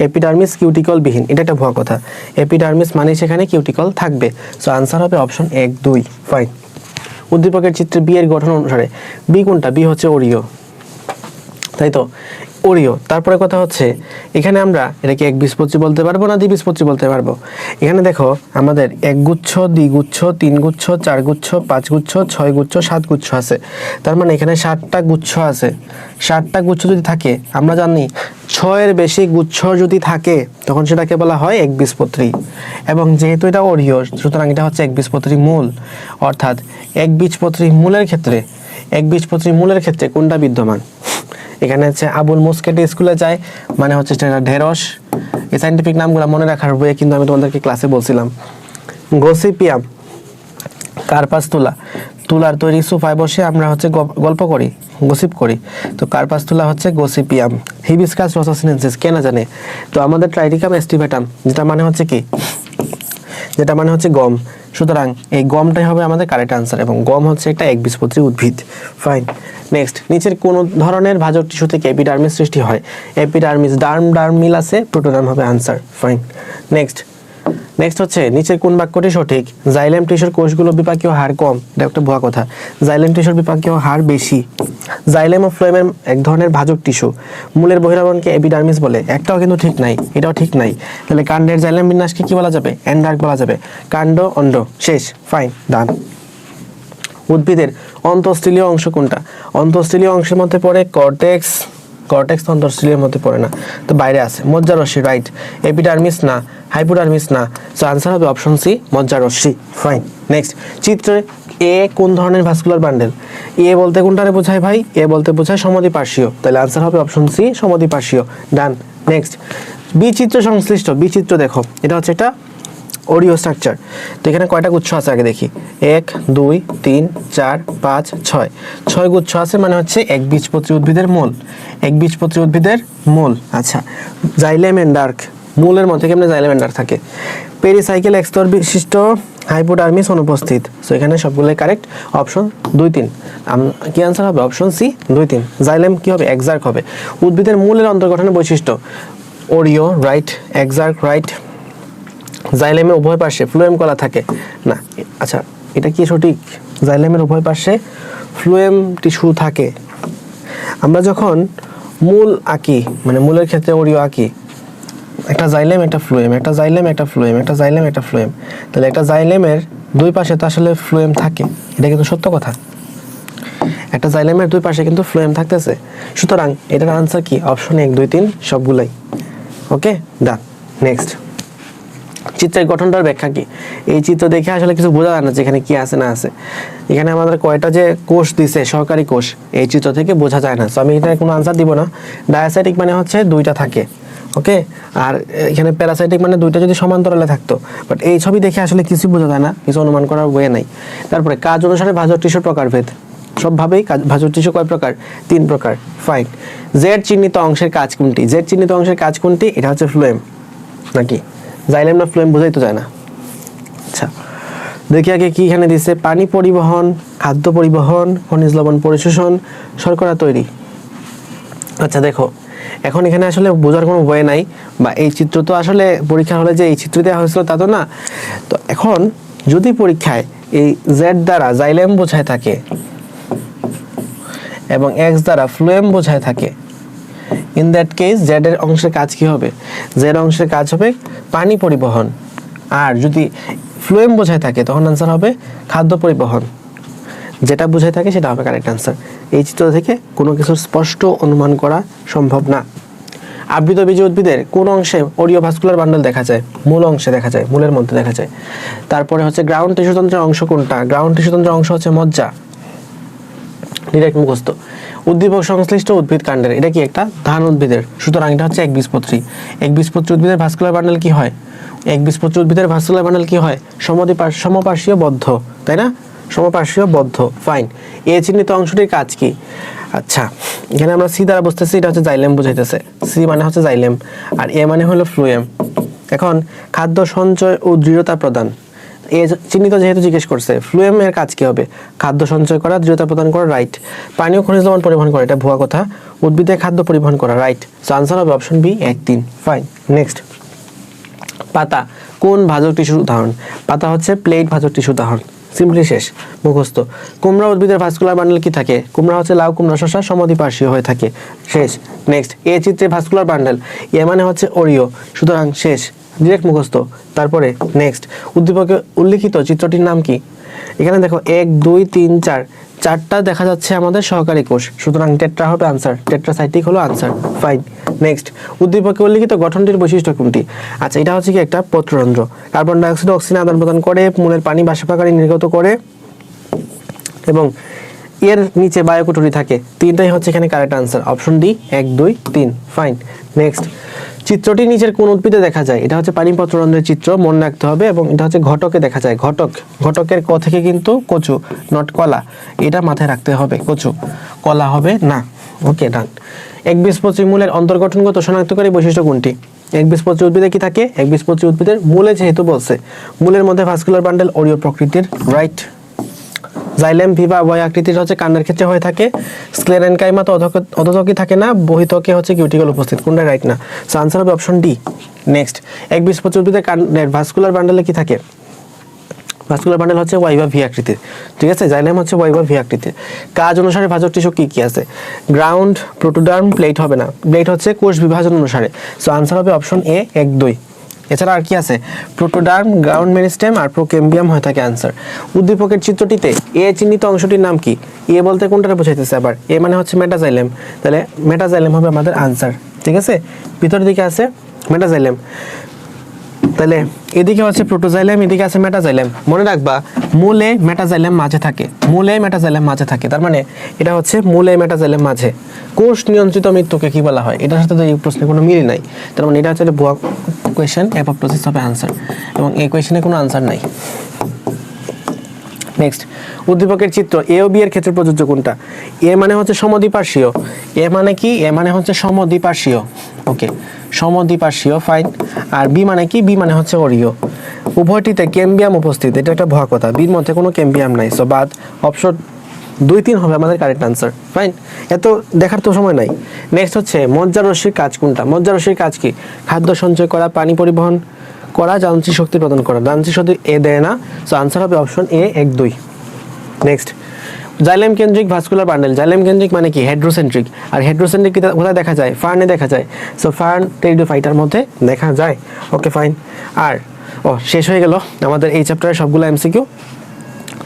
Speaker 1: এপিডার্মিস কিউটিকল বিহীন, এটা একটা ভুয়া কথা। এপিডার্মিস মানে সেখানে কিউটিকল থাকবে। সো আনসার হবে অপশন 1, 2। ফাইন। উদ্দীপকের চিত্রে বি এর গঠন অনুসারে বি কোনটা? বি হচ্ছে অরীয়, তাই তো, অরীয়। তারপরে কথা হচ্ছে এখানে আমরা এটাকে একবীজপত্রী বলতে পারবো না দ্বিবীজপত্রী বলতে পারবো? এখানে দেখো আমাদের 1 গুচ্ছ, 2 গুচ্ছ, 3 গুচ্ছ, 4 গুচ্ছ, 5 গুচ্ছ, 6 গুচ্ছ, 7 গুচ্ছ আছে। তার মানে এখানে 7টা গুচ্ছ আছে। 7টা গুচ্ছ যদি থাকে, আমরা জানি 6-এর বেশি গুচ্ছ যদি থাকে তখন সেটাকে বলা হয় একবীজপত্রী। এবং যেহেতু এটা অরীয়, সুতরাং এটা হচ্ছে একবীজপত্রী মূল। অর্থাৎ একবীজপত্রী মূলের ক্ষেত্রে, একবীজপত্রী মূলের ক্ষেত্রে কোনটা বিদ্যমান? এখানে হচ্ছে আবুল মুস্কেটে স্কুলে যায়, মানে হচ্ছে ঢেঁড়স। এই সাইন্টিফিক নামগুলো মনে রাখার বইয়ে কিন্তু আমি তোমাদেরকে ক্লাসে বলছিলাম। গসিপিয়াম, কার্পাস তুলা, তুলার তৈরি সোফায় বসে আমরা হচ্ছে গল্প করি, গসিপ করি। তো কার্পাস তুলা হচ্ছে গসিপিয়াম। হিবিস্কাস রসাসিনেন্সিস কে না জানে? তো আমাদের ট্রাইটিকাম এস্টিভেটাম, যেটা মানে হচ্ছে কি? যেটা মানে হচ্ছে গম। সুতরাং এই গমটাই হবে আমাদের কারেক্ট আনসার, এবং গম হচ্ছে একটা একবীজপত্রী উদ্ভিদ। ফাইন। নেক্সট, নিচের কোন ধরনের ভাজক টিস্যু থেকে এপিডার্মিস সৃষ্টি হয়? এপিডার্মিস, ডার্ম মিল আছে, প্রোটোডার্ম হবে আনসার। ফাইন। নেক্সট হচ্ছে নিচের কোন বাক্যটি সঠিক? জাইলেম টিস্যুর কোষগুলো বিপাকীয় হার কম, এটা একটা ভুয়া কথা। জাইলেম টিস্যুর বিপাকীয় হার বেশি। জাইলেম ও ফ্লোয়েম এক ধরনের ভাজক টিস্যু। মূলের বহিরাবরণকে এপিডার্মিস বলে, একটাও কিন্তু ঠিক নাই, এটাও ঠিক নাই। তাহলে কাণ্ডের জাইলেম বিন্যাসকে কি বলা যাবে? এন্ডার্ক বলা যাবে। কাণ্ড, অণ্ড, শেষ। ফাইন, ডান। উদ্ভিদের অন্তঃস্থলীয় অংশ কোনটা? অন্তঃস্থলীয় অংশের মধ্যে পড়ে কর্টেক্স। কর্টেক্স তো অন্তঃস্থলীয়ের মধ্যে পড়ে না, তো বাইরে আছে। মজ্জারশ্মি, রাইট। এপিডার্মিস না, হাইপোডার্মিস না, সো আনসার হবে অপশন সি, মজ্জারশ্মি। ফাইন। নেক্সট, চিত্রে এ কোন ধরনের ভাস্কুলার বান্ডেল? এ বলতে কোনটারে বোঝায় ভাই? এ বলতে বোঝায় সমদ্বিপার্শ্বীয়, তাহলে আনসার হবে অপশন সি, সমদ্বিপার্শ্বীয়। ডান। নেক্সট, বিচিত্র সংশ্লিষ্ট। বিচিত্র দেখো, এটা হচ্ছে একটা ওরিও স্ট্রাকচার। তো এখানে কয়টা গুচ্ছ আছে আগে দেখি। 1 2 3 4 5 6, 6 গুচ্ছ আছে, মানে হচ্ছে একবীজপত্রী উদ্ভিদের মূল। একবীজপত্রী উদ্ভিদের মূল। আচ্ছা, জাইলেম এন্ড ডার্ক, মূলের মধ্যে কেমনে জাইলেম এন্ড ডার্ক থাকে? পেরিসাইকেল একস্তর বিশিষ্ট হাইপোডার্মিস অনুপস্থিত। সো এখানে সবগুলোই কারেক্ট, অপশন 2 3। কি আনসার হবে? Option C 2 3। জাইলেম কি হবে? এক্সার্ক হবে। উদ্ভিদের মূলের অন্তর্গঠনের বৈশিষ্ট্য, ওরিও, রাইট। এক্সার্ক, রাইট। জাইলেমের উভয় পাশে ফ্লোয়েম কলা থাকে না। আচ্ছা, এটা কি সঠিক? জাইলেমের উভয় পাশে ফ্লোয়েম টিস্যু থাকে। আমরা যখন মূল আঁকি, মানে মূলের ক্ষেত্রে ওরিও আঁকি, একটা জাইলেম, একটা ফ্লোয়েম, একটা জাইলেম, একটা ফ্লোয়েম, একটা জাইলেম, একটা ফ্লোয়েম, তাহলে একটা জাইলেমের দুই পাশে তো আসলে ফ্লোয়েম থাকে, এটা কিন্তু সত্য কথা। একটা জাইলেমের দুই পাশে কিন্তু ফ্লোয়েম থাকতেছে, সুতরাং এটার আনসার কি? অপশন 1 2 3 সবগুলাই। ওকে, ডান। নেক্সট, চিত্রের গঠনটার ব্যাখ্যা কি? এই চিত্র দেখে আসলে কিছু বোঝা যায় না যেখানে কি আছে না আছে। এখানে আমাদের কয়টা যে কোষ দিছে, সহকারী কোষ, এই চিত্র থেকে বোঝা যায় না। সো আমি এখানে কোনো আনসার দিব না। ডায়াসাইটিক মানে হচ্ছে দুইটা থাকে, ওকে। আর এখানে প্যারাসাইটিক মানে দুইটা যদি সমান্তরালে থাকতো, বাট এই ছবি দেখে আসলে কিছু বোঝা যায় না, কিছু অনুমান করার ওয়ে নাই। তারপরে কাজ অনুসারে ভাজক টিস্যুর প্রকারভেদ, সবভাবেই ভাজক টিস্যু কয় প্রকার? 3 প্রকার। ফাইন। জেড চিহ্নিত অংশের কাজ কোনটি? জেড চিহ্নিত অংশের কাজ কোনটি? এটা হচ্ছে ফ্লোয়েম, নাকি জাইলেম না ফ্লোয়েম বোঝাই তো যায় না। আচ্ছা, দেখি আগে কি এখানে দিচ্ছে। পানি পরিবহন, খাদ্য পরিবহন, খনিজ লবণ পরিশোষণ, শর্করা তৈরি। আচ্ছা দেখো, এখন এখানে আসলে বোঝার কোনো উপায় নাই, বা এই চিত্র তো আসলে পরীক্ষা হলে যে এই চিত্র দেওয়া হয়েছিল তা তো না। তো এখন যদি পরীক্ষায় এই জেড দ্বারা জাইলেম বোঝায় থাকে এবং এক্স দ্বারা ফ্লোয়েম বোঝায় থাকে, ইন দ্যাট কেস জেড এর অংশের কাজ কি হবে? জেড অংশের কাজ হবে পানি পরিবহন। আর যদি ফ্লোয়েম বোঝায় থাকে তখন আনসার হবে খাদ্য পরিবহন। যেটা বোঝায় থাকে সেটা হবে কারেক্ট আনসার। এই চিত্র থেকে কোনো কিছুর স্পষ্ট অনুমান করা সম্ভব না। আবৃতবীজী উদ্ভিদের কোন অংশে ওরিও ভাস্কুলার বান্ডল দেখা যায়? মূল অংশে দেখা যায়, মূলের মধ্যে দেখা যায়। তারপরে হচ্ছে গ্রাউন্ড টিস্যুতন্ত্রের অংশ কোনটা? গ্রাউন্ড টিস্যুতন্ত্রের অংশ হচ্ছে মজ্জা, ডিরেক্ট মুখস্থ। উদ্দীপক সংশ্লিষ্ট উদ্ভিদ কাণ্ডের, এটা কি একটা ধান উদ্ভিদের, সুতরাং এটা হচ্ছে একবীজপত্রী। একবীজপত্রী উদ্ভিদের ভাস্কুলার বান্ডল কি হয়? একবীজপত্রী উদ্ভিদের ভাস্কুলার বান্ডল কি হয়? সমপার্শ্বীয় বদ্ধ, তাই না? সমপার্শ্বীয় বদ্ধ। ফাইন। এ চিহ্নিত অংশটির কাজ কি? আচ্ছা, এখানে আমরা সি দ্বারা বুঝতেছি এটা হচ্ছে জাইলেম বুঝাইতেছে। সি মানে হচ্ছে জাইলেম, আর এ মানে হলো ফ্লোয়েম। এখন খাদ্য সঞ্চয় ও দৃঢ়তা প্রদান, এ চিহ্নিত যেহেতু জিজ্ঞেস করছে, ফ্লোয়েম এর কাজ কি হবে? খাদ্য সঞ্চয় করা, দৃঢ়তা প্রদান করা, রাইট। পানীয় খনিজ লবণ পরিবহন করা, এটা ভুয়া কথা। উদ্ভিদে খাদ্য পরিবহন করা, রাইট। সো আনসার হবে অপশন বি 1 3। ফাইন। নেক্সট, পাতা কোন ভাজক টিস্যুর উদাহরণ? পাতা হচ্ছে প্লেট ভাজক টিস্যুর উদাহরণ। সিম্পলি শেষ, মুখস্থ। কুমড়া উদ্ভিদের ভাস্কুলার বান্ডল কি থাকে? কুমড়া হচ্ছে লাউ কুমড়া শসা সমদ্বিপার্শ্বীয় হয়ে থাকে। শেষ। নেক্সট, এ চিত্রে ভাস্কুলার বান্ডল, এ মানে হচ্ছে ওরিও, সুতরাং শেষ, ডিরেক্ট মুখস্থ। তারপরে নেক্সট, উদ্দীপকে উল্লিখিত চিত্রটির নাম কি? এখানে দেখো 1 2 3 4, চারটা দেখা যাচ্ছে আমাদের সহকারী কোষ, সুতরাং টেট্রা হবে আনসার। টেট্রাসাইটিক হলো আনসার। ফাইন। নেক্সট, উদ্দীপকে উল্লিখিত গঠনটির বৈশিষ্ট্য কোনটি? আচ্ছা, এটা হচ্ছে কি একটা পত্ররন্ধ্র, কার্বন ডাই অক্সাইড অক্সিজেন আদান প্রদান করে, মূলের পানি বাষ্পাকারে নির্গত করে, এবং এর নিচে বায়োকুটরি থাকে। তিনটাই হচ্ছে এখানে correct answer, option D 1 2 3। Fine. Next, চিত্রটি নিচের কোন উদ্ভিদে দেখা যায়? এটা হচ্ছে পানি পত্ররন্ধ্রের চিত্র, মনে রাখতে হবে, এবং এটা হচ্ছে ঘটকে দেখা যায়। ঘটক, ঘটকের ক থেকে কিন্তু কচু, নট কলা, এটা মাথায় রাখতে হবে। কচু, কলা হবে না। ওকে, ডান। একবীজপত্রী মূলের অন্তর্গঠনগত শনাক্তকারী বৈশিষ্ট্য কোনটি? একবীজপত্রী উদ্ভিদে কি থাকে? একবীজপত্রী উদ্ভিদের মূলে যেহেতু বলছে, মূলের মধ্যে ভাস্কুলার বান্ডেল ওরিও প্রকৃতির, রাইট। জাইলেম ভিভা উভয় আকৃতির হচ্ছে কাণ্ডের ক্ষেত্রে হয়ে থাকে। স্ক্লেরেনকাইমা তো অধোত্বকে থাকে না, বহিত্বকে হচ্ছে কিউটিকল উপস্থিত, কোনটা রাইট না। সো আনসার হবে অপশন ডি। নেক্সট, একবীজপত্রী উদ্ভিদের কাণ্ডের ভাস্কুলার বান্ডেলে কি থাকে? ভাস্কুলার বান্ডেল হচ্ছে ওয়াই বা ভি আকৃতির, ঠিক আছে। জাইলেম হচ্ছে ওয়াই বা ভি আকৃতির। কাজ অনুসারে ভাজক টিস্যু কি কি আছে? গ্রাউন্ড, প্রোটোডার্ম, প্লেট হবে না, প্লেট হচ্ছে কোষ বিভাজন অনুসারে। সো আনসার হবে অপশন এ 1 2। এছাড়া আর কি আছে, প্রোটোডার্ম, গ্রাউন্ড মেরিস্টেম আর প্রোকেম্বিয়াম হয়ে থাকে আনসার। উদ্দীপকের চিত্রটিতে এ চিহ্নিত অংশটির নাম কি? এ বলতে কোনটা বোঝাইতেছে আবার? এ মানে হচ্ছে মেটাজাইলেম, তাহলে মেটাজাইলেম হবে আমাদের আনসার। ঠিক আছে, ভিতরের দিকে আছে মেটাজাইলেম, তাহলে এদিকে হচ্ছে প্রোটোজাইলেম, এদিকে আছে মেটাজাইলেম। মনে রাখবা মূলে মেটাজাইলেম মাঝে থাকে, মূলে মেটাজাইলেম মাঝে থাকে, তার মানে এটা হচ্ছে মূলে মেটাজাইলেম মাঝে। কোষ নিয়ন্ত্রিত মৃত্যুকে কি বলা হয়? এটার সাথে তো এই প্রশ্নে কোনো মিল নাই, তার মানে এটা হচ্ছে ভুয়া কোয়েশ্চেন, অ্যাপোপ্টোসিস হবে আনসার, এবং এই কোয়েশ্চেনে কোনো আনসার নাই। নেক্সট, উদ্দীপকের চিত্র এ ও বি এর ক্ষেত্রে প্রযোজ্য কোনটা? এ মানে হচ্ছে সমদ্বিপার্শ্বীয়, এ মানে কি? এ মানে হচ্ছে সমদ্বিপার্শ্বীয়, ওকে, সমদ্বিপার্শ্বীয়, ফাইন। আর বি মানে কি? বি মানে হচ্ছে অরীয়। উভয়টিতে ক্যাম্বিয়াম উপস্থিত, এটা একটা ভুয়া কথা, বির মধ্যে কোনো ক্যাম্বিয়াম নাই, সো বাদ। অপশন 2, 3 হবে আমাদের কারেক্ট আনসার, ফাইন। এত দেখার তো সময় নাই। নেক্সট হচ্ছে মজ্জারশ্মির কাজ কোনটা? মজ্জারশ্মির কাজ কি? খাদ্য সঞ্চয় করা, পানি পরিবহন করা, যান্ত্রিক শক্তি প্রদান করা। যান্ত্রিক শক্তি এ দেয় না, সো আনসার হবে অপশন এ 1, 2। নেক্সট, জাইলেম কেন্দ্রিক ভাস্কুলার বান্ডেল। জাইলেম কেন্দ্রিক মানে কি? হেড্রোসেন্ট্রিক। আর হেড্রোসেন্ট্রিক কোথায় দেখা যায়? ফার্নে দেখা যায়, সো ফার্ন টেরিডোফাইটার মধ্যে দেখা যায়, ওকে ফাইন। আর শেষ হয়ে গেল আমাদের এই চ্যাপ্টারের সবগুলো এমসিকিউ।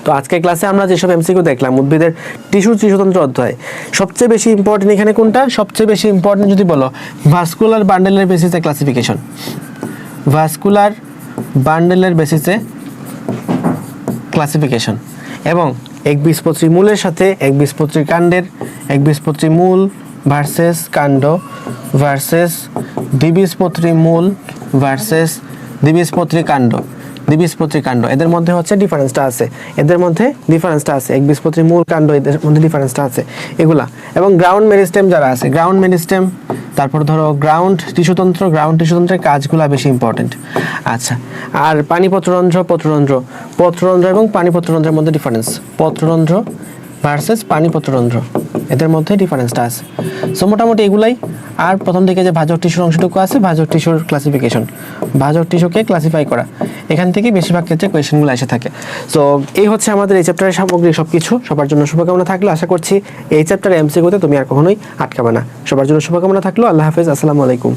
Speaker 1: তো আজকের ক্লাসে আমরা যেসব এমসিকিউ দেখলাম উদ্ভিদের টিস্যুতন্ত্র অধ্যায়, সবচেয়ে বেশি ইম্পর্টেন্ট এখানে কোনটা? সবচেয়ে বেশি ইম্পর্টেন্ট যদি বলো, ভাস্কুলার বান্ডেলের বেসিসে ক্লাসিফিকেশন, ভাস্কুলার বান্ডেলের বেসিসে ক্লাসিফিকেশন, এবং একবীজপত্রী মূলের সাথে একবীজপত্রী কাণ্ডের, একবীজপত্রী মূল ভার্সেস কাণ্ড ভার্সেস দ্বিবীজপত্রী মূল ভার্সেস দ্বিবীজপত্রী কাণ্ড, দ্বিবীজপত্রী কাণ্ড, এদের মধ্যে হচ্ছে ডিফারেন্সটা আছে, এদের মধ্যে ডিফারেন্সটা আছে, একবীজপত্রী মূল কাণ্ড এদের মধ্যে ডিফারেন্সটা আছে, এগুলা। এবং গ্রাউন্ড মেরিস্টেম যারা আছে, গ্রাউন্ড মেরিস্টেম, তারপর ধরো গ্রাউন্ড টিস্যুতন্ত্র, গ্রাউন্ড টিস্যুতন্ত্রের কাজগুলো বেশি ইম্পর্টেন্ট। আচ্ছা, আর পানিপত্ররন্ধ্র, পত্ররন্ধ্র, পত্ররন্ধ্র এবং পানিপত্ররন্ধ্রের মধ্যে ডিফারেন্স, পত্ররন্ধ্র ভার্সেস পানিপত্ররন্ধ্র, এদের মধ্যে ডিফারেন্সটা আছে। সো মোটামুটি এগুলাই। আর প্রথম থেকে যে ভাজক টিস্যুর অংশটুকু আছে, ভাজক টিস্যুর ক্লাসিফিকেশন, ভাজক টিস্যুকে ক্লাসিফাই করা, এখান থেকে বেশিরভাগ ক্ষেত্রে কোয়েশ্চেনগুলো এসে থাকে। সো এই হচ্ছে আমাদের এই চ্যাপ্টারের সামগ্রিক সব কিছু। সবার জন্য শুভকামনা থাকলো, আশা করছি এই চ্যাপ্টারে এমসিকিউতে তুমি আর কখনোই আটকাবে না। সবার জন্য শুভকামনা থাকলো, আল্লাহ হাফেজ, আসসালামু আলাইকুম।